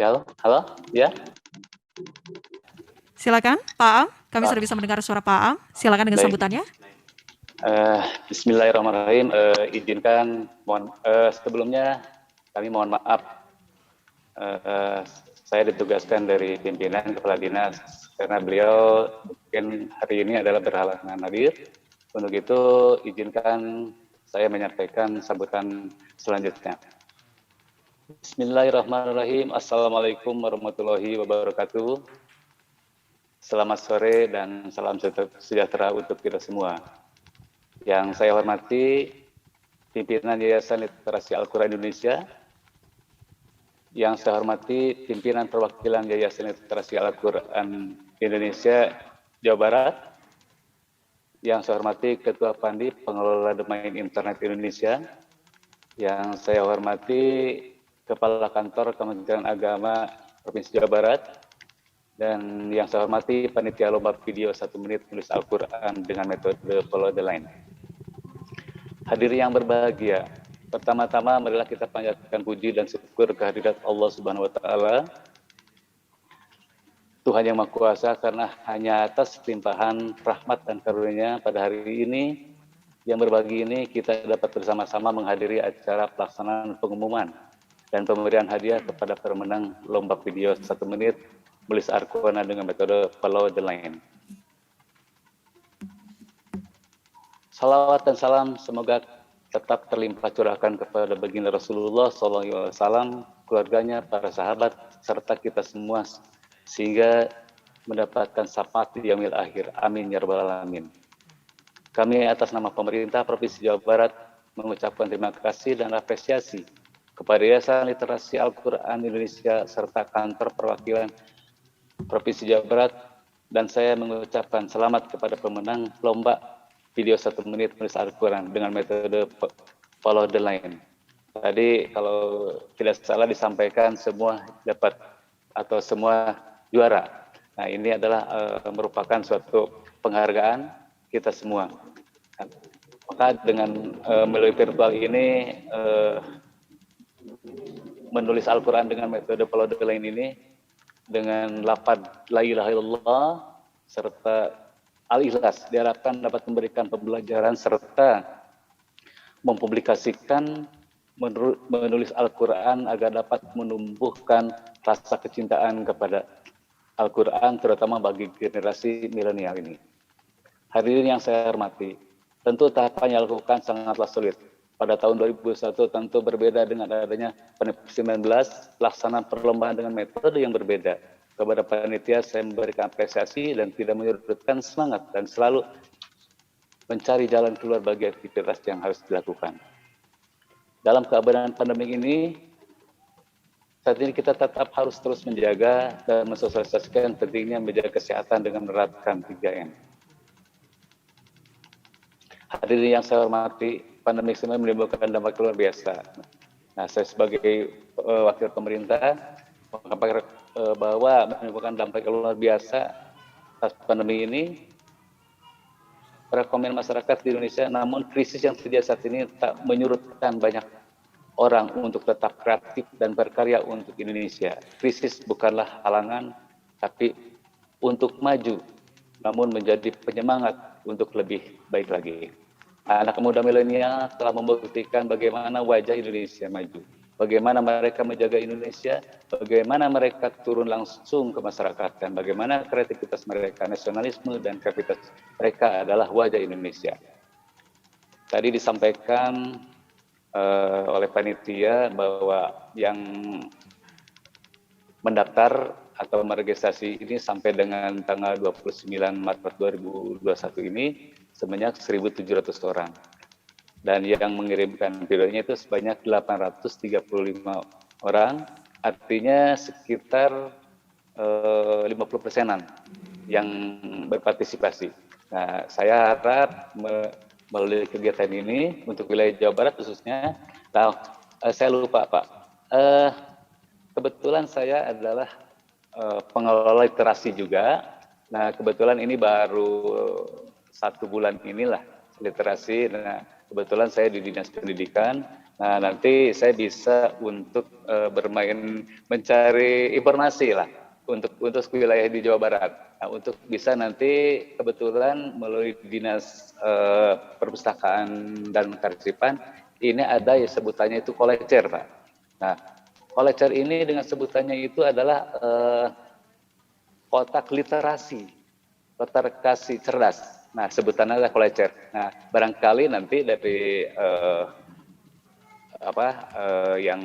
Ya, halo, ya. Silakan, Pak Am. Kami Pak. sudah bisa mendengar suara Pak Am. Silakan dengan Baik. sambutannya. Bismillahirrahmanirrahim. Izinkan, sebelumnya kami mohon maaf. Saya ditugaskan dari pimpinan kepala dinas karena beliau mungkin hari ini adalah berhalangan hadir. Untuk itu izinkan saya menyampaikan sambutan selanjutnya. Bismillahirrahmanirrahim. Assalamualaikum warahmatullahi wabarakatuh. Selamat sore dan salam sejahtera untuk kita semua. Yang saya hormati pimpinan Yayasan Literasi Al-Quran Indonesia, yang saya hormati pimpinan perwakilan Yayasan Literasi Al-Quran Indonesia Jawa Barat, yang saya hormati Ketua Pandi Pengelola Domain Internet Indonesia, yang saya hormati Kepala Kantor Kementerian Agama Provinsi Jawa Barat, dan yang saya hormati Panitia Lomba Video 1 Menit Menulis Al-Quran dengan metode Follow the Line. Hadirin yang berbahagia, pertama-tama marilah kita panjatkan puji dan syukur kehadirat Allah Subhanahu wa Ta'ala, Tuhan yang Maha Kuasa, karena hanya atas limpahan rahmat dan karunia pada hari ini yang berbagi ini kita dapat bersama-sama menghadiri acara pelaksanaan pengumuman dan pemberian hadiah kepada pemenang lomba video 1 menit menulis Al-Quran dengan metode Follow the Line. Salawat dan salam semoga tetap terlimpah curahkan kepada baginda Rasulullah SAW, keluarganya, para sahabat, serta kita semua, sehingga mendapatkan syafaat di yaumil akhir. Amin ya rabbal alamin. Kami atas nama pemerintah Provinsi Jawa Barat mengucapkan terima kasih dan apresiasi kepada Yayasan Literasi Al-Quran Indonesia serta kantor perwakilan Provinsi Jawa Barat, dan saya mengucapkan selamat kepada pemenang lomba video 1 menit menulis Al-Quran dengan metode Follow the Line. Tadi kalau tidak salah disampaikan semua dapat atau semua juara. Nah, ini adalah merupakan suatu penghargaan kita semua. Maka dengan melalui virtual ini menulis Al-Quran dengan metode Follow the Line ini dengan lafaz la ilaha illallah serta Al-Ikhlas diharapkan dapat memberikan pembelajaran serta mempublikasikan menulis Al-Quran agar dapat menumbuhkan rasa kecintaan kepada Al-Quran terutama bagi generasi milenial ini. Hadirin yang saya hormati, tentu tahapan yang dilakukan sangatlah sulit. Pada tahun 2001 tentu berbeda dengan adanya PANIP 19, pelaksanaan perlombaan dengan metode yang berbeda. Kepada panitia saya memberikan apresiasi dan tidak menyurutkan semangat dan selalu mencari jalan keluar bagi aktivitas yang harus dilakukan. Dalam keadaan pandemi ini, saat ini kita tetap harus terus menjaga dan mensosialisasikan pentingnya menjaga kesehatan dengan menerapkan 3M. Hadirin yang saya hormati, pandemi ini menimbulkan dampak luar biasa. Nah, saya sebagai wakil pemerintah mengatakan bahwa menimbulkan dampak luar biasa atas pandemi ini. Perekonomian masyarakat di Indonesia, namun krisis yang terjadi saat ini tak menyurutkan banyak orang untuk tetap kreatif dan berkarya untuk Indonesia. Krisis bukanlah halangan, tapi untuk maju, namun menjadi penyemangat untuk lebih baik lagi. Anak muda milenial telah membuktikan bagaimana wajah Indonesia maju, bagaimana mereka menjaga Indonesia, bagaimana mereka turun langsung ke masyarakat, dan bagaimana kreativitas mereka, nasionalisme dan kreativitas mereka adalah wajah Indonesia. Tadi disampaikan oleh panitia bahwa yang mendaftar atau meregistrasi ini sampai dengan tanggal 29 Maret 2021 ini sebanyak 1.700 orang. Dan yang mengirimkan videonya itu sebanyak 835 orang, artinya sekitar 50%-an yang berpartisipasi. Nah, saya harap melalui kegiatan ini untuk wilayah Jawa Barat khususnya, saya lupa Pak, kebetulan saya adalah pengelola literasi juga. Nah, kebetulan ini baru 1 bulan inilah literasi. Nah, kebetulan saya di Dinas Pendidikan Nah, nanti saya bisa untuk bermain mencari informasi lah untuk wilayah di Jawa Barat. Nah, untuk bisa nanti kebetulan melalui Dinas Perpustakaan dan Kearsipan ini ada ya sebutannya itu kolecer, Pak. Nah, kolecer ini dengan sebutannya itu adalah kotak literasi cerdas. Nah, sebutannya adalah kolecer. Nah, barangkali nanti dari yang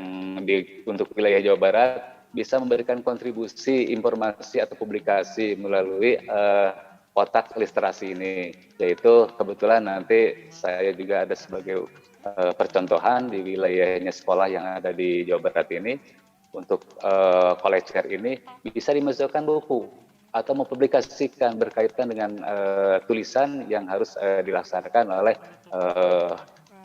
untuk wilayah Jawa Barat bisa memberikan kontribusi informasi atau publikasi melalui kotak literasi ini, yaitu kebetulan nanti saya juga ada sebagai percontohan di wilayahnya sekolah yang ada di Jawa Barat ini. Untuk kolecer ini bisa dimasukkan buku atau mempublikasikan berkaitan dengan tulisan yang harus dilaksanakan oleh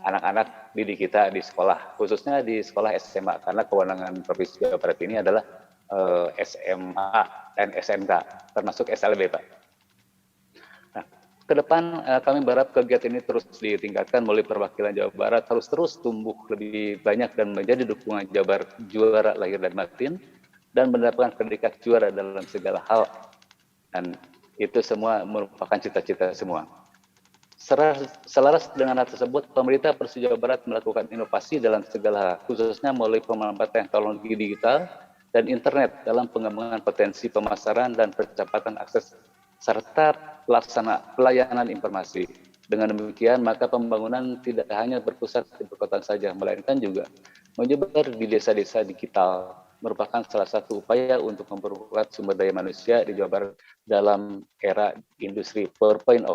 anak-anak didik kita di sekolah, khususnya di sekolah SMA, karena kewenangan Provinsi Jawa Barat ini adalah SMA dan SMK, termasuk SLB, Pak. Nah, ke depan kami berharap kegiatan ini terus ditingkatkan melalui perwakilan Jawa Barat, harus terus tumbuh lebih banyak dan menjadi dukungan Jawa Barat juara lahir dan batin, dan mendapatkan predikat juara dalam segala hal. Dan itu semua merupakan cita-cita semua. Selaras dengan hal tersebut, pemerintah Provinsi Jawa Barat melakukan inovasi dalam segala hal, khususnya melalui pemanfaatan teknologi digital dan internet dalam pengembangan potensi pemasaran dan percepatan akses serta pelayanan informasi. Dengan demikian, maka pembangunan tidak hanya berpusat di perkotaan saja, melainkan juga menyebar di desa-desa digital, merupakan salah satu upaya untuk memperkuat sumber daya manusia di Jawa Barat dalam era industri 4.0.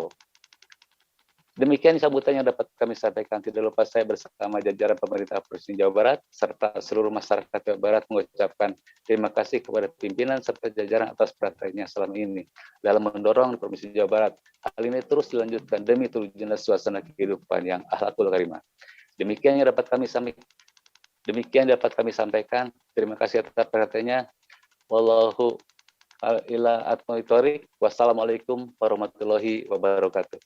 Demikian sambutan yang dapat kami sampaikan. Tidak lupa saya bersama jajaran pemerintah Provinsi Jawa Barat serta seluruh masyarakat Jawa Barat mengucapkan terima kasih kepada pimpinan serta jajaran atas perhatiannya selama ini dalam mendorong Provinsi Jawa Barat. Hal ini terus dilanjutkan demi terwujudnya suasana kehidupan yang akhlakul karimah. Demikian yang dapat kami sampaikan. Terima kasih atas perhatiannya. Wallahu ila atmaitori. Wassalamualaikum warahmatullahi wabarakatuh.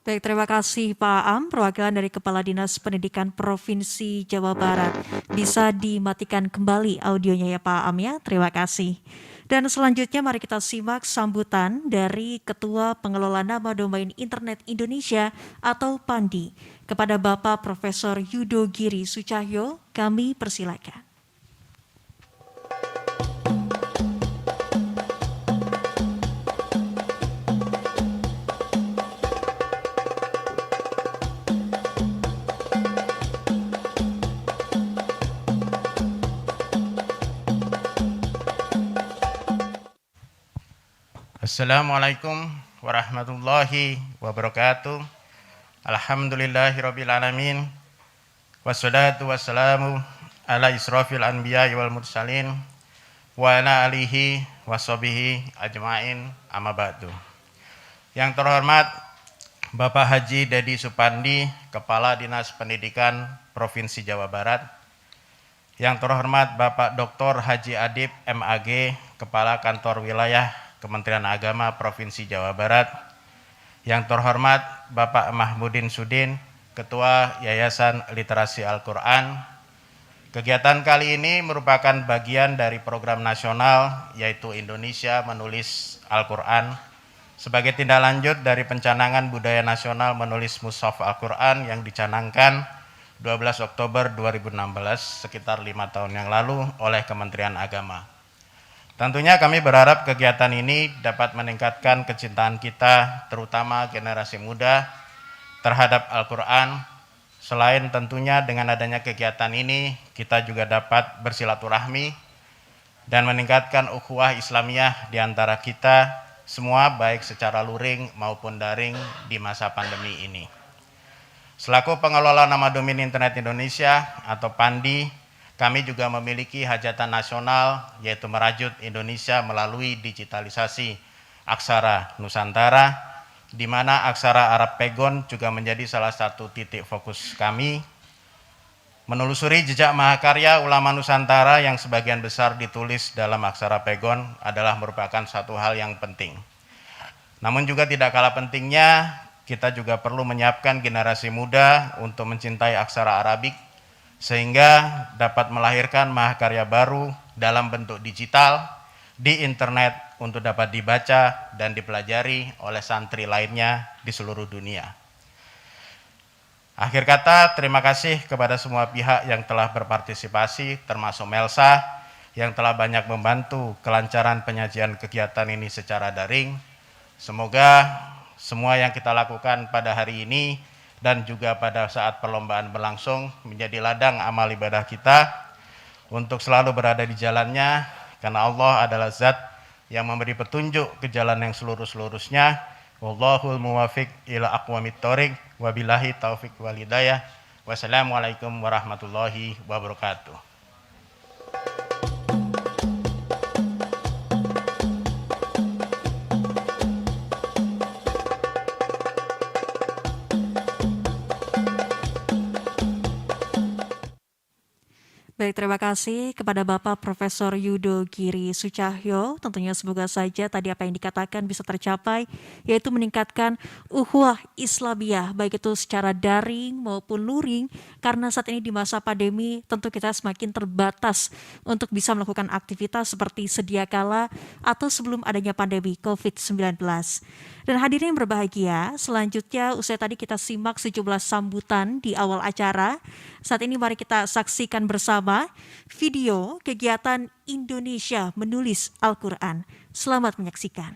Baik, terima kasih Pak Am, perwakilan dari Kepala Dinas Pendidikan Provinsi Jawa Barat. Bisa dimatikan kembali audionya ya Pak Am ya, terima kasih. Dan selanjutnya mari kita simak sambutan dari Ketua Pengelola Nama Domain Internet Indonesia atau PANDI kepada Bapak Profesor Yudo Giri Sucahyo. Kami persilakan. Assalamualaikum warahmatullahi wabarakatuh. Alhamdulillahirabbil alamin. Wassalatu wassalamu ala israfil anbiya'i wal mursalin wa ala alihi washabihi ajmain, amma ba'du. Yang terhormat Bapak Haji Dedi Supandi, Kepala Dinas Pendidikan Provinsi Jawa Barat. Yang terhormat Bapak Dr. Haji Adib MAG, Kepala Kantor Wilayah Kementerian Agama Provinsi Jawa Barat. Yang terhormat Bapak Mahmudin Sudin, Ketua Yayasan Literasi Al-Quran. Kegiatan kali ini merupakan bagian dari program nasional yaitu Indonesia Menulis Al-Quran sebagai tindak lanjut dari pencanangan budaya nasional menulis mushaf Al-Quran yang dicanangkan 12 Oktober 2016 sekitar 5 tahun yang lalu oleh Kementerian Agama. Tentunya kami berharap kegiatan ini dapat meningkatkan kecintaan kita, terutama generasi muda, terhadap Al-Quran. Selain tentunya dengan adanya kegiatan ini, kita juga dapat bersilaturahmi dan meningkatkan ukhuwah Islamiyah di antara kita semua, baik secara luring maupun daring di masa pandemi ini. Selaku pengelola nama domain Internet Indonesia atau PANDI, kami juga memiliki hajatan nasional yaitu merajut Indonesia melalui digitalisasi aksara Nusantara di mana aksara Arab Pegon juga menjadi salah satu titik fokus kami. Menelusuri jejak mahakarya ulama Nusantara yang sebagian besar ditulis dalam aksara Pegon adalah merupakan satu hal yang penting. Namun juga tidak kalah pentingnya, kita juga perlu menyiapkan generasi muda untuk mencintai aksara Arabik, sehingga dapat melahirkan mahakarya baru dalam bentuk digital, di internet untuk dapat dibaca dan dipelajari oleh santri lainnya di seluruh dunia. Akhir kata, terima kasih kepada semua pihak yang telah berpartisipasi, termasuk Melsa, yang telah banyak membantu kelancaran penyajian kegiatan ini secara daring. Semoga semua yang kita lakukan pada hari ini dan juga pada saat perlombaan berlangsung menjadi ladang amal ibadah kita untuk selalu berada di jalannya, karena Allah adalah zat yang memberi petunjuk ke jalan yang selurus-lurusnya. Wallahul muwafiq ila aqwamit thoriq, wabillahi taufiq wal hidayah. Wassalamualaikum warahmatullahi wabarakatuh. Baik, terima kasih kepada Bapak Profesor Yudo Giri Sucahyo. Tentunya semoga saja tadi apa yang dikatakan bisa tercapai, yaitu meningkatkan ukhuwah Islamiyah, baik itu secara daring maupun luring, karena saat ini di masa pandemi tentu kita semakin terbatas untuk bisa melakukan aktivitas seperti sedia kala atau sebelum adanya pandemi COVID-19. Dan hadirin yang berbahagia, selanjutnya usai tadi kita simak sejumlah sambutan di awal acara, saat ini mari kita saksikan bersama video kegiatan Indonesia Menulis Al-Quran. Selamat menyaksikan.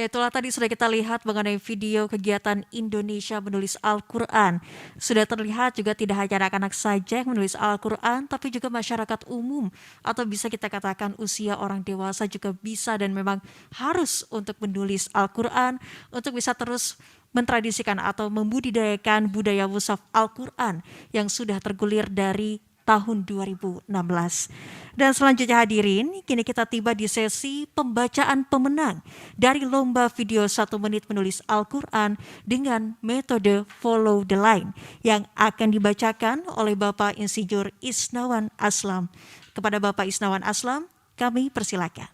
Itulah tadi sudah kita lihat mengenai video kegiatan Indonesia Menulis Al-Quran. Sudah terlihat juga tidak hanya anak-anak saja yang menulis Al-Quran, tapi juga masyarakat umum atau bisa kita katakan usia orang dewasa juga bisa dan memang harus untuk menulis Al-Quran untuk bisa terus mentradisikan atau membudidayakan budaya mushaf Al-Quran yang sudah tergulir dari tahun 2016. Dan selanjutnya hadirin, kini kita tiba di sesi pembacaan pemenang dari lomba video 1 menit menulis Al-Quran dengan metode follow the line yang akan dibacakan oleh Bapak Insinyur Isnawan Aslam. Kepada Bapak Isnawan Aslam, kami persilakan.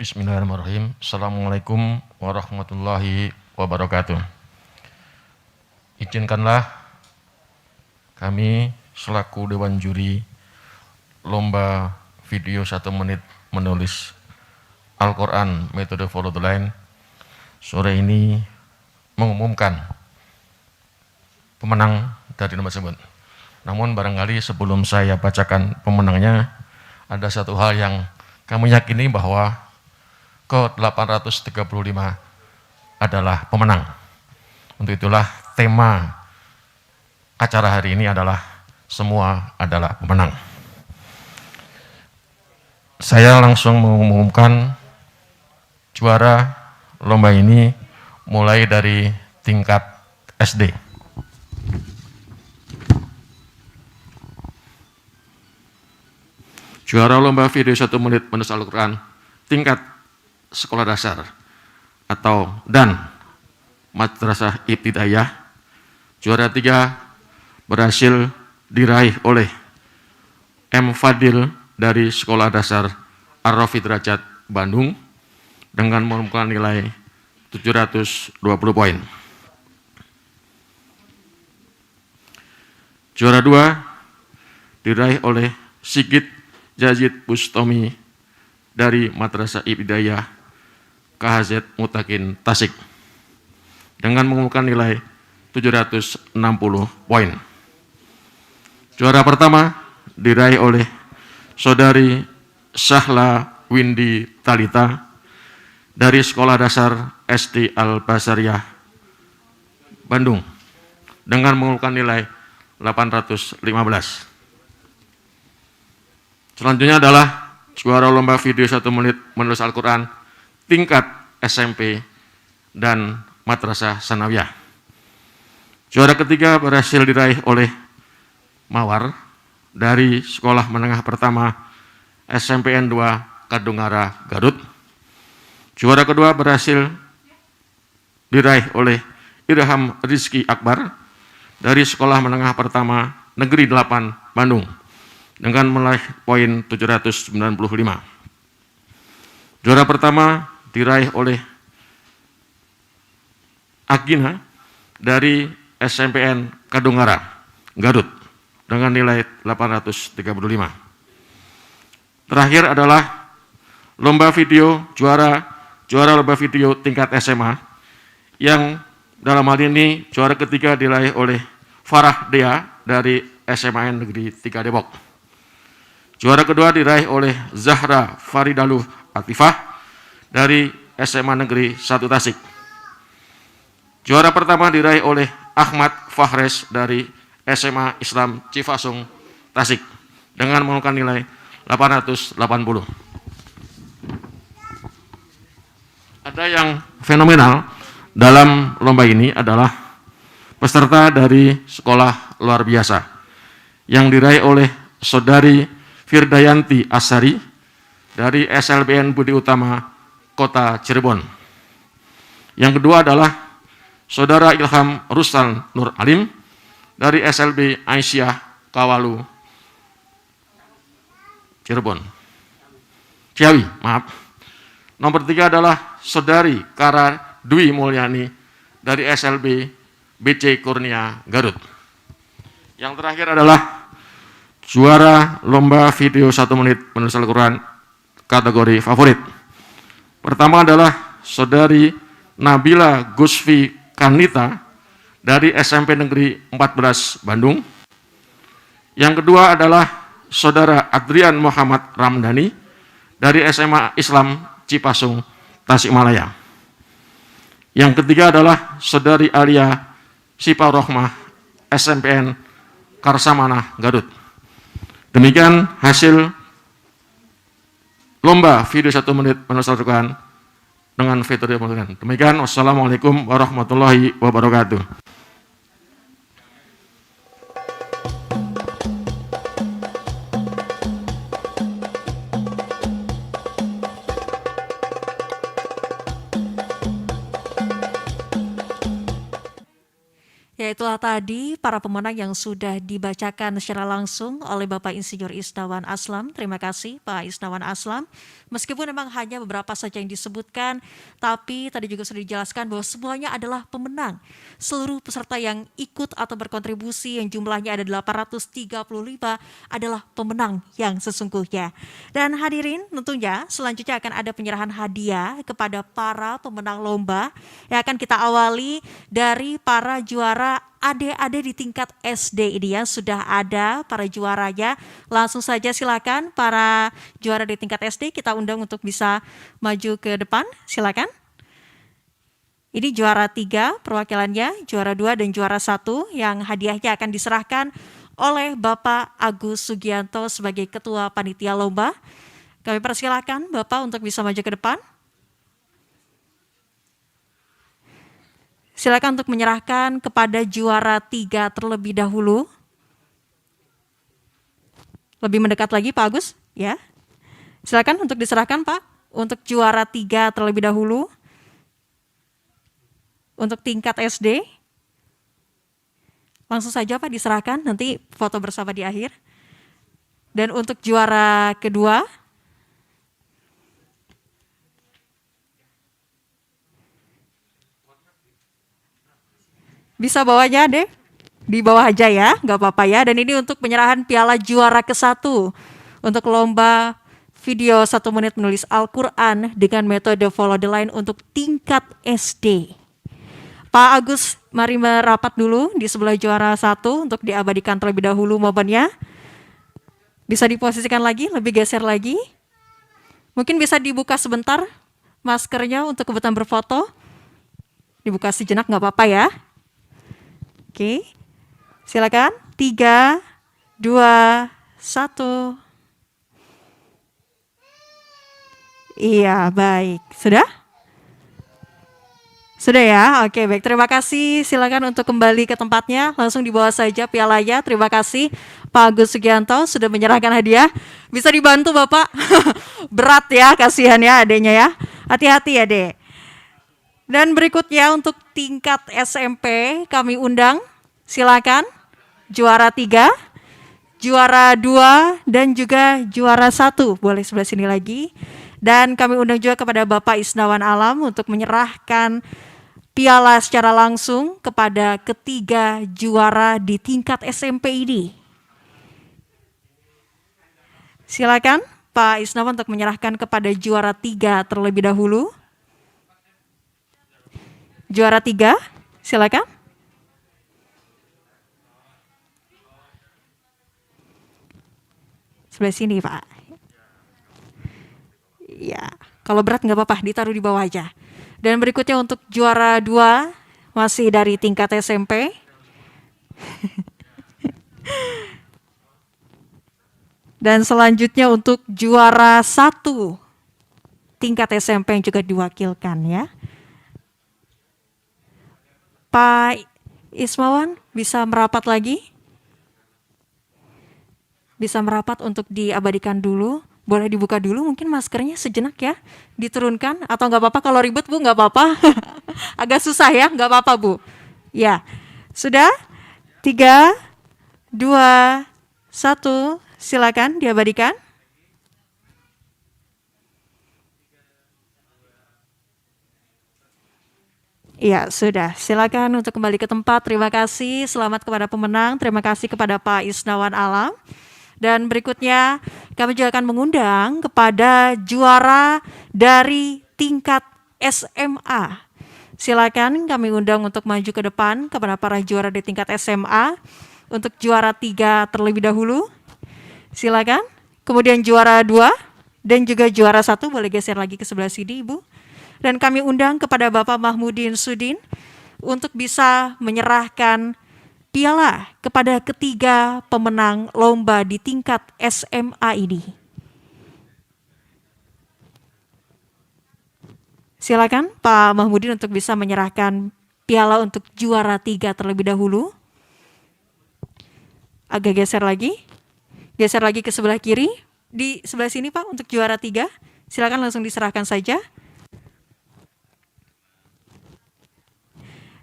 Bismillahirrahmanirrahim. Assalamualaikum warahmatullahi wabarakatuh. Izinkanlah kami selaku Dewan Juri Lomba Video 1 Menit Menulis Al-Quran Metode Follow the Line sore ini mengumumkan pemenang dari lomba tersebut. Namun barangkali sebelum saya bacakan pemenangnya, ada satu hal yang kami yakini bahwa Kode 835 adalah pemenang. Untuk itulah tema acara hari ini adalah semua adalah pemenang. Saya langsung mengumumkan juara lomba ini mulai dari tingkat SD. Juara lomba video 1 menit menulis Al-Quran tingkat sekolah dasar dan Madrasah Ibtidaiyah. Juara 3 berhasil diraih oleh M. Fadil dari Sekolah Dasar Ar-Rafi Derajat Bandung dengan mengumpulkan nilai 720 poin. Juara 2 diraih oleh Sigit Yazid Bustomi dari Madrasah Ibtidaiyah KHZ Mutakin Tasik dengan mengumpulkan nilai 760 poin. Juara pertama diraih oleh Saudari Sahla Windy Talita dari Sekolah Dasar SD Al-Basariyah Bandung dengan mengumpulkan nilai 815. Selanjutnya adalah juara lomba video 1 menit menulis Al-Quran tingkat SMP dan Madrasah Sanawiyah. Juara ketiga berhasil diraih oleh Mawar dari Sekolah Menengah Pertama SMPN 2 Kadungara, Garut. Juara kedua berhasil diraih oleh Irham Rizky Akbar dari Sekolah Menengah Pertama Negeri 8 Bandung dengan meraih poin 795. Juara pertama diraih oleh Agina dari SMPN Kadungara, Garut dengan nilai 835. Terakhir adalah lomba video juara lomba video tingkat SMA yang dalam hal ini juara ketiga diraih oleh Farah Dea dari SMA Negeri 3 Depok. Juara kedua diraih oleh Zahra Faridaluh Atifah dari SMA Negeri 1 Tasik. Juara pertama diraih oleh Ahmad Fahres dari SMA Islam Cifasung Tasik dengan mengumpulkan nilai 880. Ada yang fenomenal dalam lomba ini adalah peserta dari sekolah luar biasa yang diraih oleh Saudari Firdayanti Asari dari SLBN Budi Utama Kota Cirebon. Yang kedua adalah Saudara Ilham Ruslan Nur Alim dari SLB Aisyah Kawalu Cirebon. Ciawi, maaf. Nomor 3 adalah Saudari Kara Dwi Mulyani dari SLB BC Kurnia Garut. Yang terakhir adalah juara lomba video 1 menit menulis Al-Quran kategori favorit. Pertama adalah Saudari Nabila Gusfi Kanita dari SMP Negeri 14 Bandung. Yang kedua adalah Saudara Adrian Muhammad Ramdhani dari SMA Islam Cipasung Tasikmalaya. Yang ketiga adalah Saudari Alia Siparohmah SMPN Karsamana Garut. Demikian hasil lomba video 1 menit menulis Al-Quran dengan fitur yang. Demikian, wassalamualaikum warahmatullahi wabarakatuh. Ya, itulah tadi para pemenang yang sudah dibacakan secara langsung oleh Bapak Insinyur Isnawan Aslam. Terima kasih Pak Isnawan Aslam. Meskipun memang hanya beberapa saja yang disebutkan, tapi tadi juga sudah dijelaskan bahwa semuanya adalah pemenang. Seluruh peserta yang ikut atau berkontribusi yang jumlahnya ada 835 adalah pemenang yang sesungguhnya. Dan hadirin, tentunya selanjutnya akan ada penyerahan hadiah kepada para pemenang lomba yang akan kita awali dari para juara adik-adik di tingkat SD ini ya. Sudah ada para juaranya. Langsung saja silakan para juara di tingkat SD kita undang untuk bisa maju ke depan. Silakan. Ini juara 3 perwakilannya, juara 2 dan juara 1 yang hadiahnya akan diserahkan oleh Bapak Agus Sugianto sebagai Ketua Panitia Lomba. Kami persilakan Bapak untuk bisa maju ke depan. Silakan untuk menyerahkan kepada juara 3 terlebih dahulu. Lebih mendekat lagi Pak Agus, ya. Silakan untuk diserahkan Pak, untuk juara 3 terlebih dahulu. untuk tingkat SD. Langsung saja Pak diserahkan, nanti foto bersama di akhir. Dan untuk juara kedua, bisa bawanya deh, di bawah aja ya, nggak apa-apa ya. Dan ini untuk penyerahan piala juara ke-1 untuk lomba video 1 menit menulis Al-Quran dengan metode follow the line untuk tingkat SD. Pak Agus, mari merapat dulu di sebelah juara 1 untuk diabadikan terlebih dahulu momennya. Bisa diposisikan lagi, lebih geser lagi. Mungkin bisa dibuka sebentar maskernya untuk kebutuhan berfoto. Dibuka sejenak nggak apa-apa ya. Oke, silakan. 3, 2, 1. Iya, baik. Sudah? Sudah ya? Oke, baik. Terima kasih. Silakan untuk kembali ke tempatnya. Langsung dibawa saja pialanya. Terima kasih Pak Agus Sugianto sudah menyerahkan hadiah. Bisa dibantu Bapak? Berat ya, kasihan ya adeknya ya. Hati-hati ya, Dek. Dan berikutnya untuk tingkat SMP kami undang. Silakan. Juara 3, juara 2, dan juga juara 1. Boleh sebelah sini lagi. Dan kami undang juga kepada Bapak Isnawan Alam untuk menyerahkan piala secara langsung kepada ketiga juara di tingkat SMP ini. Silakan Pak Isnawan untuk menyerahkan kepada juara 3 terlebih dahulu. Juara 3, silakan. Sebelah sini Pak. Ya, kalau berat nggak apa-apa, ditaruh di bawah aja. Dan berikutnya untuk juara 2 masih dari tingkat SMP. Dan selanjutnya untuk juara 1 tingkat SMP yang juga diwakilkan ya. Pak Ismawan bisa merapat lagi? Bisa merapat untuk diabadikan dulu. Boleh dibuka dulu mungkin maskernya sejenak ya, diturunkan atau nggak apa-apa kalau ribet Bu, nggak apa-apa. Agak susah ya, nggak apa-apa Bu. Ya, sudah 3, 2, 1, silakan diabadikan. Iya, sudah. Silakan untuk kembali ke tempat. Terima kasih. Selamat kepada pemenang. Terima kasih kepada Pak Isnawan Alam. Dan berikutnya kami juga akan mengundang kepada juara dari tingkat SMA. Silakan kami undang untuk maju ke depan kepada para juara di tingkat SMA. Untuk juara 3 terlebih dahulu. Silakan. Kemudian juara 2 dan juga juara 1 boleh geser lagi ke sebelah sini Ibu. Dan kami undang kepada Bapak Mahmudin Sudin untuk bisa menyerahkan piala kepada ketiga pemenang lomba di tingkat SMA ini. Silakan Pak Mahmudin untuk bisa menyerahkan piala untuk juara 3 terlebih dahulu. Agak geser lagi ke sebelah kiri. Di sebelah sini Pak untuk juara 3. Silakan langsung diserahkan saja.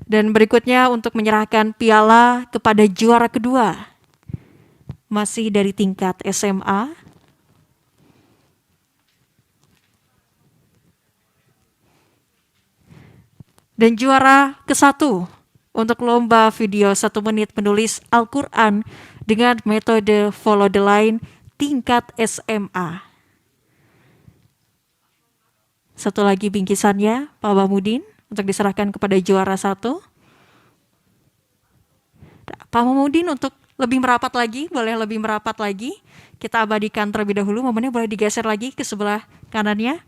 Dan berikutnya untuk menyerahkan piala kepada juara kedua, masih dari tingkat SMA. Dan juara ke-1 untuk lomba video 1 menit menulis Al-Quran dengan metode follow the line tingkat SMA. Satu lagi bingkisannya Pak Mahmudin untuk diserahkan kepada juara 1. Pak Mahmudin untuk lebih merapat lagi, boleh lebih merapat lagi. Kita abadikan terlebih dahulu, momennya boleh digeser lagi ke sebelah kanannya.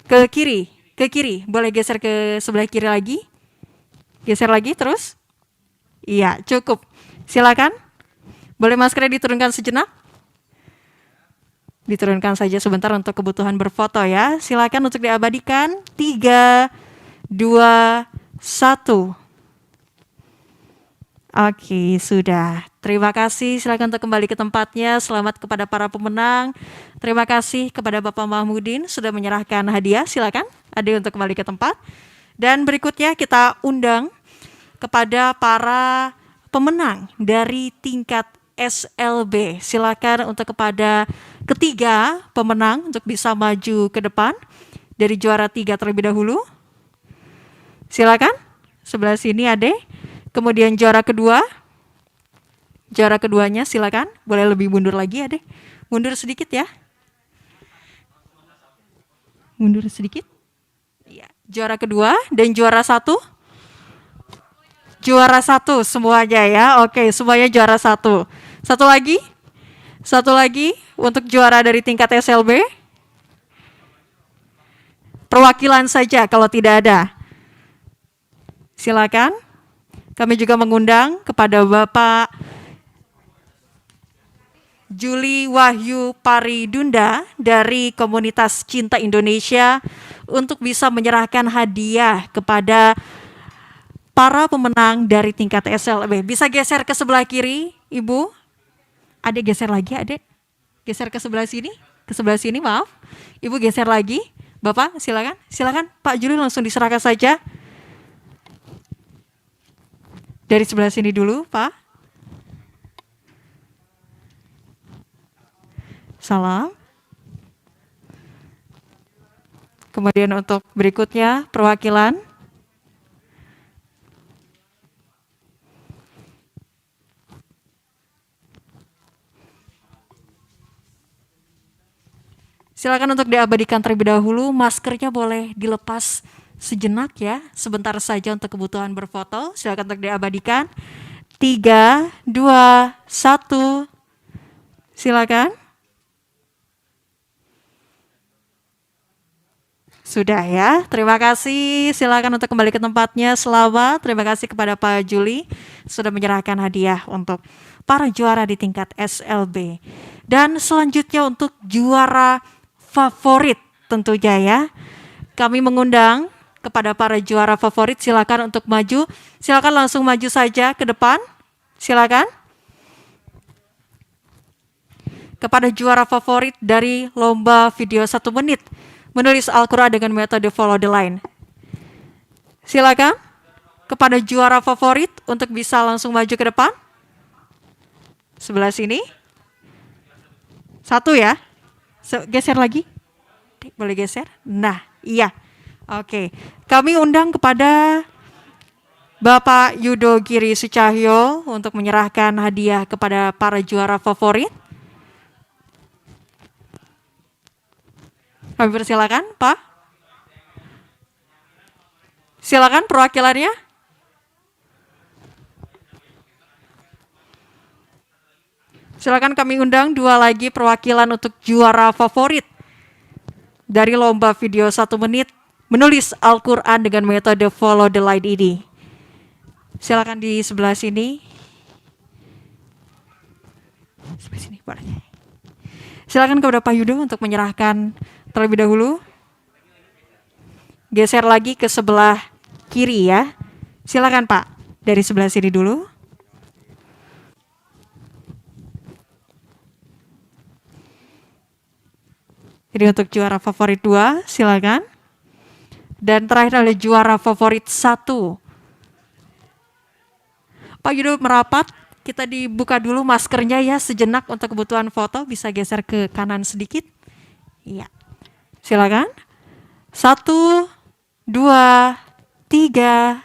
Ke kiri, boleh geser ke sebelah kiri lagi. Geser lagi terus. Iya, cukup. Silakan. Boleh maskernya diturunkan sejenak. Diturunkan saja sebentar untuk kebutuhan berfoto ya. Silakan untuk diabadikan. 3, 2, 1. Oke, sudah. Terima kasih. Silakan untuk kembali ke tempatnya. Selamat kepada para pemenang. Terima kasih kepada Bapak Mahmudin sudah menyerahkan hadiah. Silakan. Ada untuk kembali ke tempat. Dan berikutnya kita undang kepada para pemenang dari tingkat SLB. Silakan untuk kepada ketiga pemenang untuk bisa maju ke depan dari juara 3 terlebih dahulu. Silakan, sebelah sini Ade. Kemudian juara kedua. Juara keduanya silakan, boleh lebih mundur lagi Ade. Mundur sedikit ya. Mundur sedikit. Ya, juara kedua dan juara 1. Juara 1 semuanya ya. Oke, semuanya juara 1. Satu lagi. Satu lagi untuk juara dari tingkat SLB. Perwakilan saja kalau tidak ada. Silakan. Kami juga mengundang kepada Bapak Juli Wahyu Paridunda dari Komunitas Cinta Indonesia untuk bisa menyerahkan hadiah kepada para pemenang dari tingkat SLB. Bisa geser ke sebelah kiri, Ibu. Adek geser lagi, Adek. Geser ke sebelah sini. Ke sebelah sini, maaf. Ibu geser lagi. Bapak, silakan. Silakan, Pak Juli langsung diserahkan saja. Dari sebelah sini dulu, Pak. Salam. Kemudian untuk berikutnya perwakilan. Silakan untuk diabadikan terlebih dahulu, maskernya boleh dilepas sejenak ya, sebentar saja untuk kebutuhan berfoto. Silakan untuk diabadikan. 3, 2, 1. Silakan. Sudah ya, terima kasih. Silakan untuk kembali ke tempatnya. Selamat, terima kasih kepada Pak Juli sudah menyerahkan hadiah untuk para juara di tingkat SLB. Dan selanjutnya untuk juara favorit tentunya ya. Kami mengundang kepada para juara favorit, silakan untuk maju. Silakan langsung maju saja ke depan. Silakan. Kepada juara favorit dari lomba video 1 menit menulis Al-Quran dengan metode follow the line. Silakan kepada juara favorit untuk bisa langsung maju ke depan. Sebelah sini. 1 ya. Geser lagi. Boleh geser? Nah, iya. Oke. Kami undang kepada Bapak Yudo Giri Sucahyo untuk menyerahkan hadiah kepada para juara favorit. Kami persilakan, Pak. Silakan perwakilannya. Silakan kami undang 2 lagi perwakilan untuk juara favorit dari lomba video 1 menit menulis Al-Quran dengan metode follow the light ini. Silakan di sebelah sini. Sebelah sini, boleh. Silakan kepada Pak Yudo untuk menyerahkan terlebih dahulu. Geser lagi ke sebelah kiri ya. Silakan Pak, dari sebelah sini dulu. Jadi untuk juara favorit 2, silakan. Dan terakhir adalah juara favorit 1. Pak Yudo merapat, kita dibuka dulu maskernya ya sejenak untuk kebutuhan foto. Bisa geser ke kanan sedikit. Iya. Silakan. 1, 2, 3.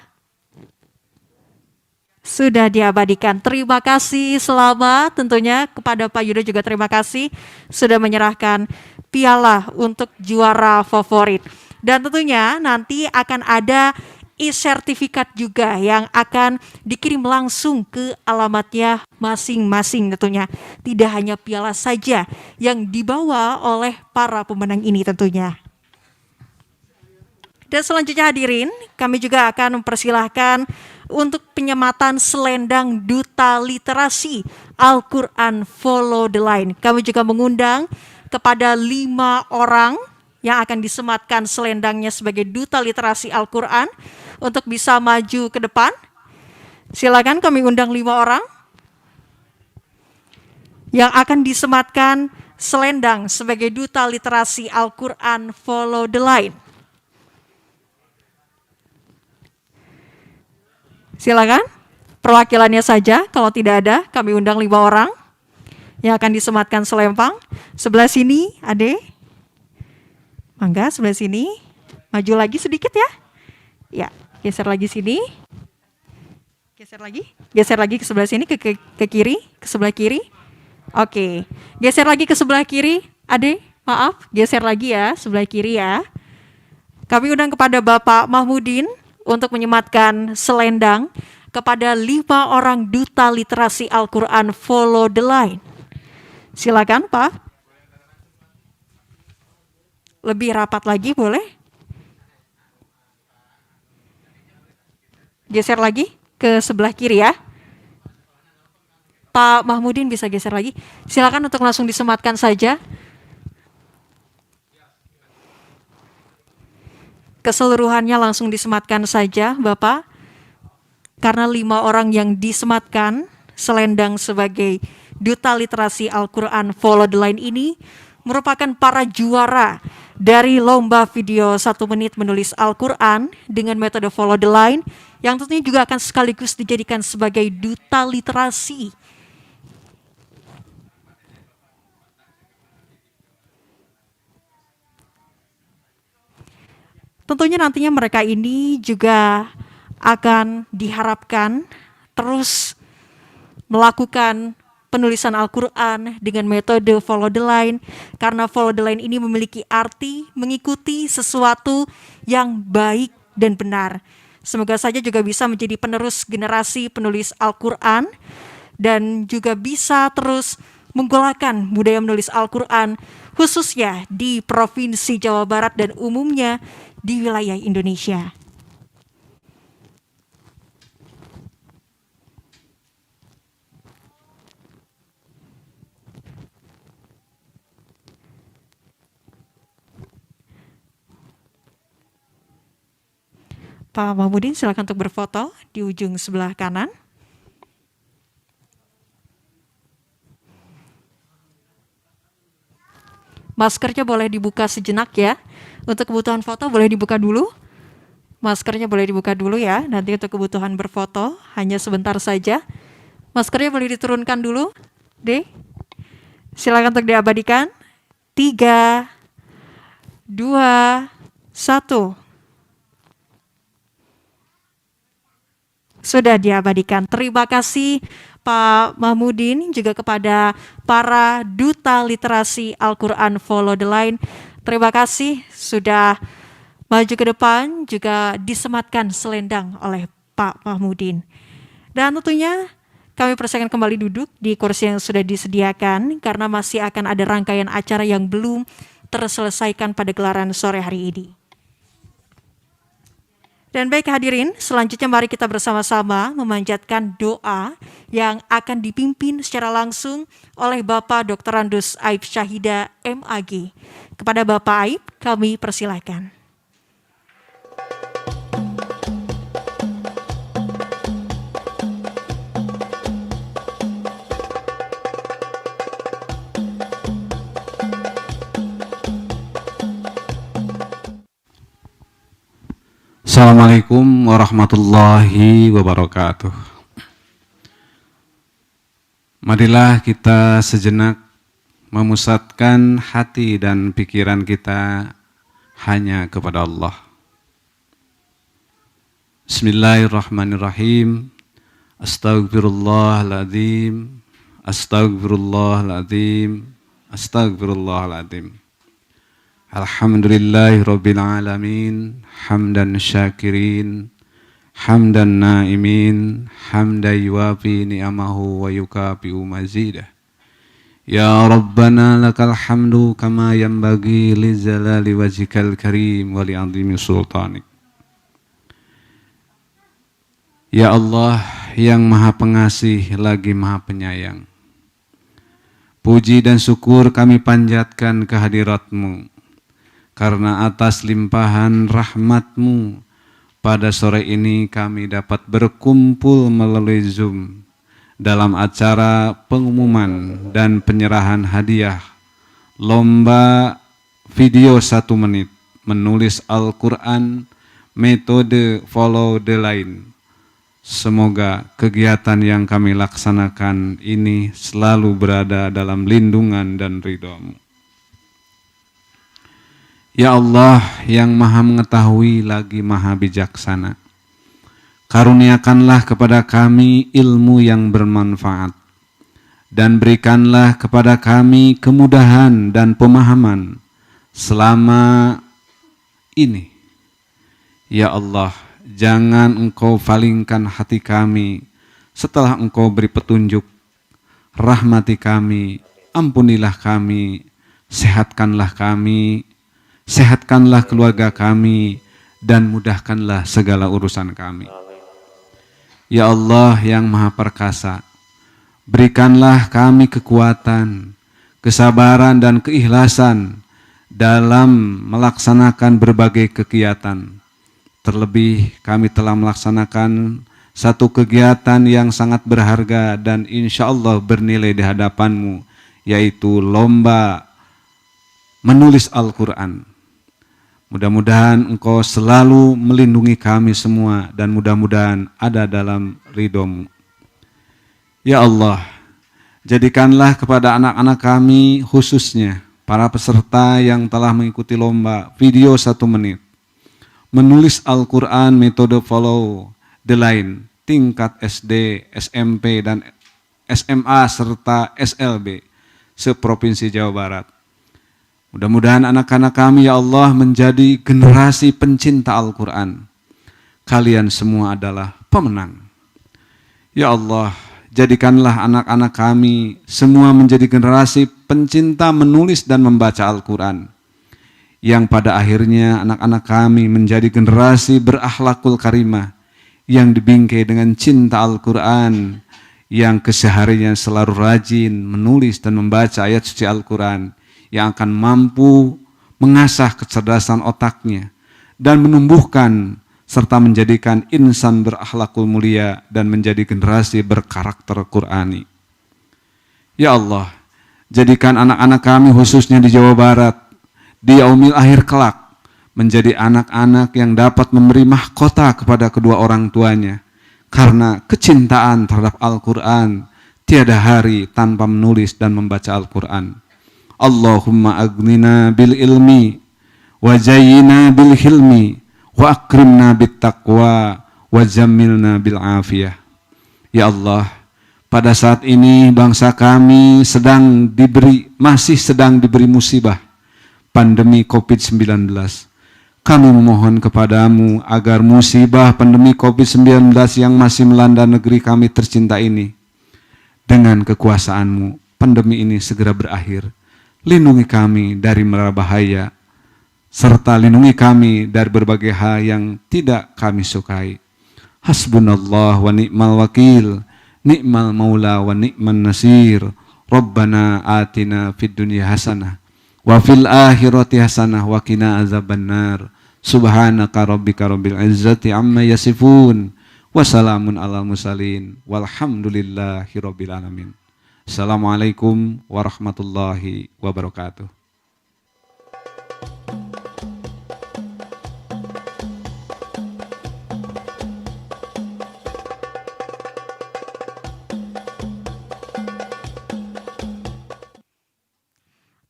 Sudah diabadikan. Terima kasih, selamat tentunya kepada Pak Yudo juga terima kasih sudah menyerahkan piala untuk juara favorit. Dan tentunya nanti akan ada e-sertifikat juga yang akan dikirim langsung ke alamatnya masing-masing tentunya. Tidak hanya piala saja yang dibawa oleh para pemenang ini tentunya. Dan selanjutnya hadirin, kami juga akan mempersilahkan untuk penyematan selendang Duta Literasi Al-Quran Follow the Line. Kami juga mengundang kepada 5 orang yang akan disematkan selendangnya sebagai Duta Literasi Al-Quran untuk bisa maju ke depan. Silakan, kami undang 5 orang yang akan disematkan selendang sebagai Duta Literasi Al-Quran Follow the Line. Silakan, perwakilannya saja. Kalau tidak ada, kami undang 5 orang yang akan disematkan selempang. Sebelah sini, Ade. Mangga, sebelah sini. Maju lagi sedikit ya. Ya, geser lagi sini. Geser lagi ke sebelah sini, ke kiri, ke sebelah kiri. Oke, geser lagi ke sebelah kiri. Ade, maaf, geser lagi ya, sebelah kiri ya. Kami undang kepada Bapak Mahmudin untuk menyematkan selendang kepada 5 orang duta literasi Al-Quran Follow the Line. Silakan Pak. Lebih rapat lagi boleh? Geser lagi ke sebelah kiri ya. Pak Mahmudin bisa geser lagi. Silakan untuk langsung disematkan saja. Keseluruhannya langsung disematkan saja Bapak. Karena 5 orang yang disematkan selendang sebagai duta literasi Al-Quran Follow the Line ini merupakan para juara dari lomba video 1 menit menulis Al-Quran dengan metode Follow the Line yang tentunya juga akan sekaligus dijadikan sebagai duta literasi. Tentunya nantinya mereka ini juga akan diharapkan terus melakukan penulisan Al-Quran dengan metode Follow the Line, karena Follow the Line ini memiliki arti mengikuti sesuatu yang baik dan benar. Semoga saja juga bisa menjadi penerus generasi penulis Al-Quran dan juga bisa terus menggolakan budaya menulis Al-Quran khususnya di Provinsi Jawa Barat dan umumnya di wilayah Indonesia. Pak Mahmudin, silakan untuk berfoto di ujung sebelah kanan. Maskernya boleh dibuka sejenak ya. Untuk kebutuhan foto boleh dibuka dulu. Maskernya boleh dibuka dulu ya. Nanti untuk kebutuhan berfoto hanya sebentar saja. Maskernya boleh diturunkan dulu. D. Silakan untuk diabadikan. 3, 2, 1. Sudah diabadikan. Terima kasih Pak Mahmudin juga kepada para duta literasi Al-Quran Follow the Line. Terima kasih sudah maju ke depan juga disematkan selendang oleh Pak Mahmudin. Dan tentunya kami persilakan kembali duduk di kursi yang sudah disediakan karena masih akan ada rangkaian acara yang belum terselesaikan pada gelaran sore hari ini. Dan baik hadirin, selanjutnya mari kita bersama-sama memanjatkan doa yang akan dipimpin secara langsung oleh Bapak Dr. Andus Aib Syahida MAG. Kepada Bapak Aib, kami persilahkan. Assalamualaikum warahmatullahi wabarakatuh. Marilah kita sejenak memusatkan hati dan pikiran kita hanya kepada Allah. Bismillahirrahmanirrahim. Astagfirullahaladzim. Astagfirullahaladzim. Astagfirullahaladzim. Alhamdulillahi Rabbil Alamin. Hamdan syakirin, hamdan naimin, hamdan yuwafi ni'amahu wa yukafi'u mazidah. Ya Rabbana lakal hamdu kama yanbaghi li jalali wajhikal karim wa li 'azimi sultanik. Ya Allah yang Maha Pengasih lagi Maha Penyayang, puji dan syukur kami panjatkan kehadirat-Mu karena atas limpahan rahmat-Mu pada sore ini kami dapat berkumpul melalui Zoom dalam acara pengumuman dan penyerahan hadiah lomba video 1 menit menulis Al-Quran metode Follow the Line Semoga kegiatan yang kami laksanakan ini selalu berada dalam lindungan dan ridho-Mu. Ya Allah yang maha mengetahui lagi maha bijaksana, karuniakanlah kepada kami ilmu yang bermanfaat, dan berikanlah kepada kami kemudahan dan pemahaman selama ini. Ya Allah, jangan Engkau palingkan hati kami setelah Engkau beri petunjuk. Rahmati kami, ampunilah kami, sehatkanlah kami, sehatkanlah keluarga kami, dan mudahkanlah segala urusan kami. Ya Allah yang maha perkasa, berikanlah kami kekuatan, kesabaran, dan keikhlasan dalam melaksanakan berbagai kegiatan. Terlebih kami telah melaksanakan satu kegiatan yang sangat berharga dan insya Allah bernilai di hadapan-Mu, yaitu lomba menulis Al-Quran. Mudah-mudahan Engkau selalu melindungi kami semua dan mudah-mudahan ada dalam ridho-Mu. Ya Allah, jadikanlah kepada anak-anak kami khususnya para peserta yang telah mengikuti lomba video 1 menit menulis Al-Quran metode follow the line tingkat SD, SMP, dan SMA serta SLB seprovinsi Jawa Barat. Mudah-mudahan anak-anak kami ya Allah menjadi generasi pencinta Al-Quran. Kalian semua adalah pemenang. Ya Allah, jadikanlah anak-anak kami semua menjadi generasi pencinta menulis dan membaca Al-Quran, yang pada akhirnya anak-anak kami menjadi generasi berakhlakul karimah, yang dibingkai dengan cinta Al-Quran, yang kesehariannya selalu rajin menulis dan membaca ayat suci Al-Quran, yang akan mampu mengasah kecerdasan otaknya dan menumbuhkan serta menjadikan insan berakhlakul mulia dan menjadi generasi berkarakter Qur'ani. Ya Allah, jadikan anak-anak kami khususnya di Jawa Barat di yaumil akhir kelak menjadi anak-anak yang dapat memberi mahkota kepada kedua orang tuanya, karena kecintaan terhadap Al-Quran tiada hari tanpa menulis dan membaca Al-Quran. Allahumma agnina bil ilmi wa zayyina bil hilmi wa akrimna bit taqwa wa jammilna bil afiyah. Ya Allah, pada saat ini bangsa kami masih sedang diberi musibah pandemi COVID-19. Kami memohon kepadamu agar musibah pandemi COVID-19 yang masih melanda negeri kami tercinta ini, dengan kekuasaanmu pandemi ini segera berakhir. Lindungi kami dari mara bahaya, serta lindungi kami dari berbagai hal yang tidak kami sukai. Hasbunallah wa ni'mal wakil, ni'mal maula wa ni'man nasir. Rabbana atina fid dunya hasanah wa fil akhirati hasanah wa qina azabannar. Subhanaka rabbika rabbil izzati amma yasifun wa salamun alal mursalin walhamdulillahi rabbil alamin. Assalamualaikum warahmatullahi wabarakatuh.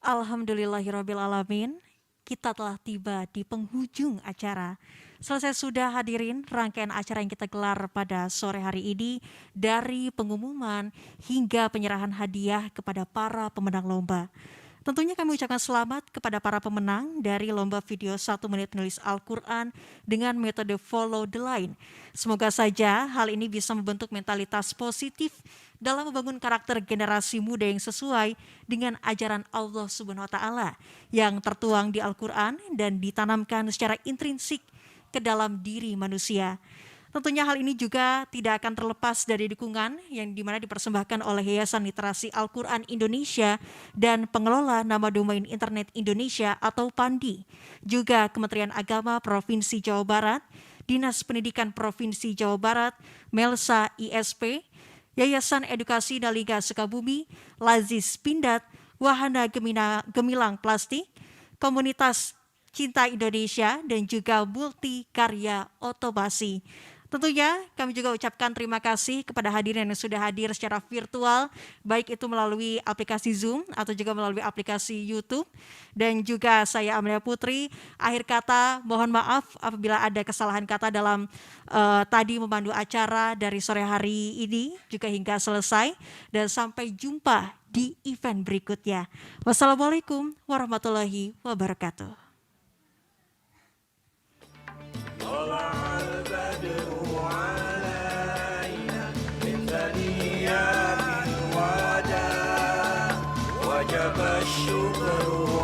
Alhamdulillahirrabbilalamin. Kita telah tiba di penghujung acara. Selesai sudah hadirin rangkaian acara yang kita gelar pada sore hari ini, dari pengumuman hingga penyerahan hadiah kepada para pemenang lomba. Tentunya kami ucapkan selamat kepada para pemenang dari lomba video 1 menit menulis Al-Quran dengan metode follow the line. Semoga saja hal ini bisa membentuk mentalitas positif dalam membangun karakter generasi muda yang sesuai dengan ajaran Allah Subhanahu wa Ta'ala yang tertuang di Al-Quran dan ditanamkan secara intrinsik ke dalam diri manusia. Tentunya hal ini juga tidak akan terlepas dari dukungan yang dimana dipersembahkan oleh Yayasan Literasi Al-Quran Indonesia dan pengelola nama domain internet Indonesia atau PANDI, juga Kementerian Agama Provinsi Jawa Barat, Dinas Pendidikan Provinsi Jawa Barat, Melsa ISP, Yayasan Edukasi Daliga Sukabumi, Lazis Pindad, Wahana Gemilang Plastik, Komunitas Cinta Indonesia, dan juga Multi Karya Otobasi. Tentunya kami juga ucapkan terima kasih kepada hadirin yang sudah hadir secara virtual, baik itu melalui aplikasi Zoom atau juga melalui aplikasi YouTube. Dan juga saya Amelia Putri, akhir kata mohon maaf apabila ada kesalahan kata dalam tadi memandu acara dari sore hari ini juga hingga selesai. Dan sampai jumpa di event berikutnya. Wassalamualaikum warahmatullahi wabarakatuh. وجب الشكر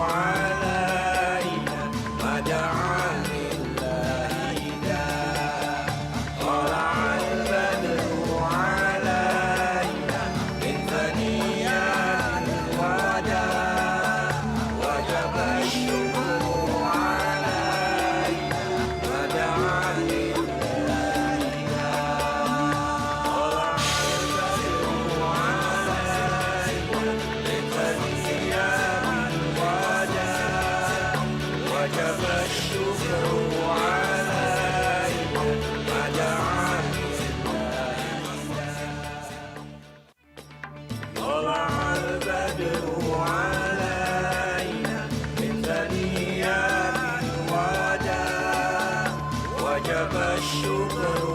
علينا ما دعا لله إذا طلع البدر علينا من ثنيات الوداع وجب الشكر علينا ما دعا لله إذا طلع البدر علينا من ثنيات الوداع وجب الشكر علينا ما دعا لله طلع البدر علينا من ثنيات الوداع وجب الشكر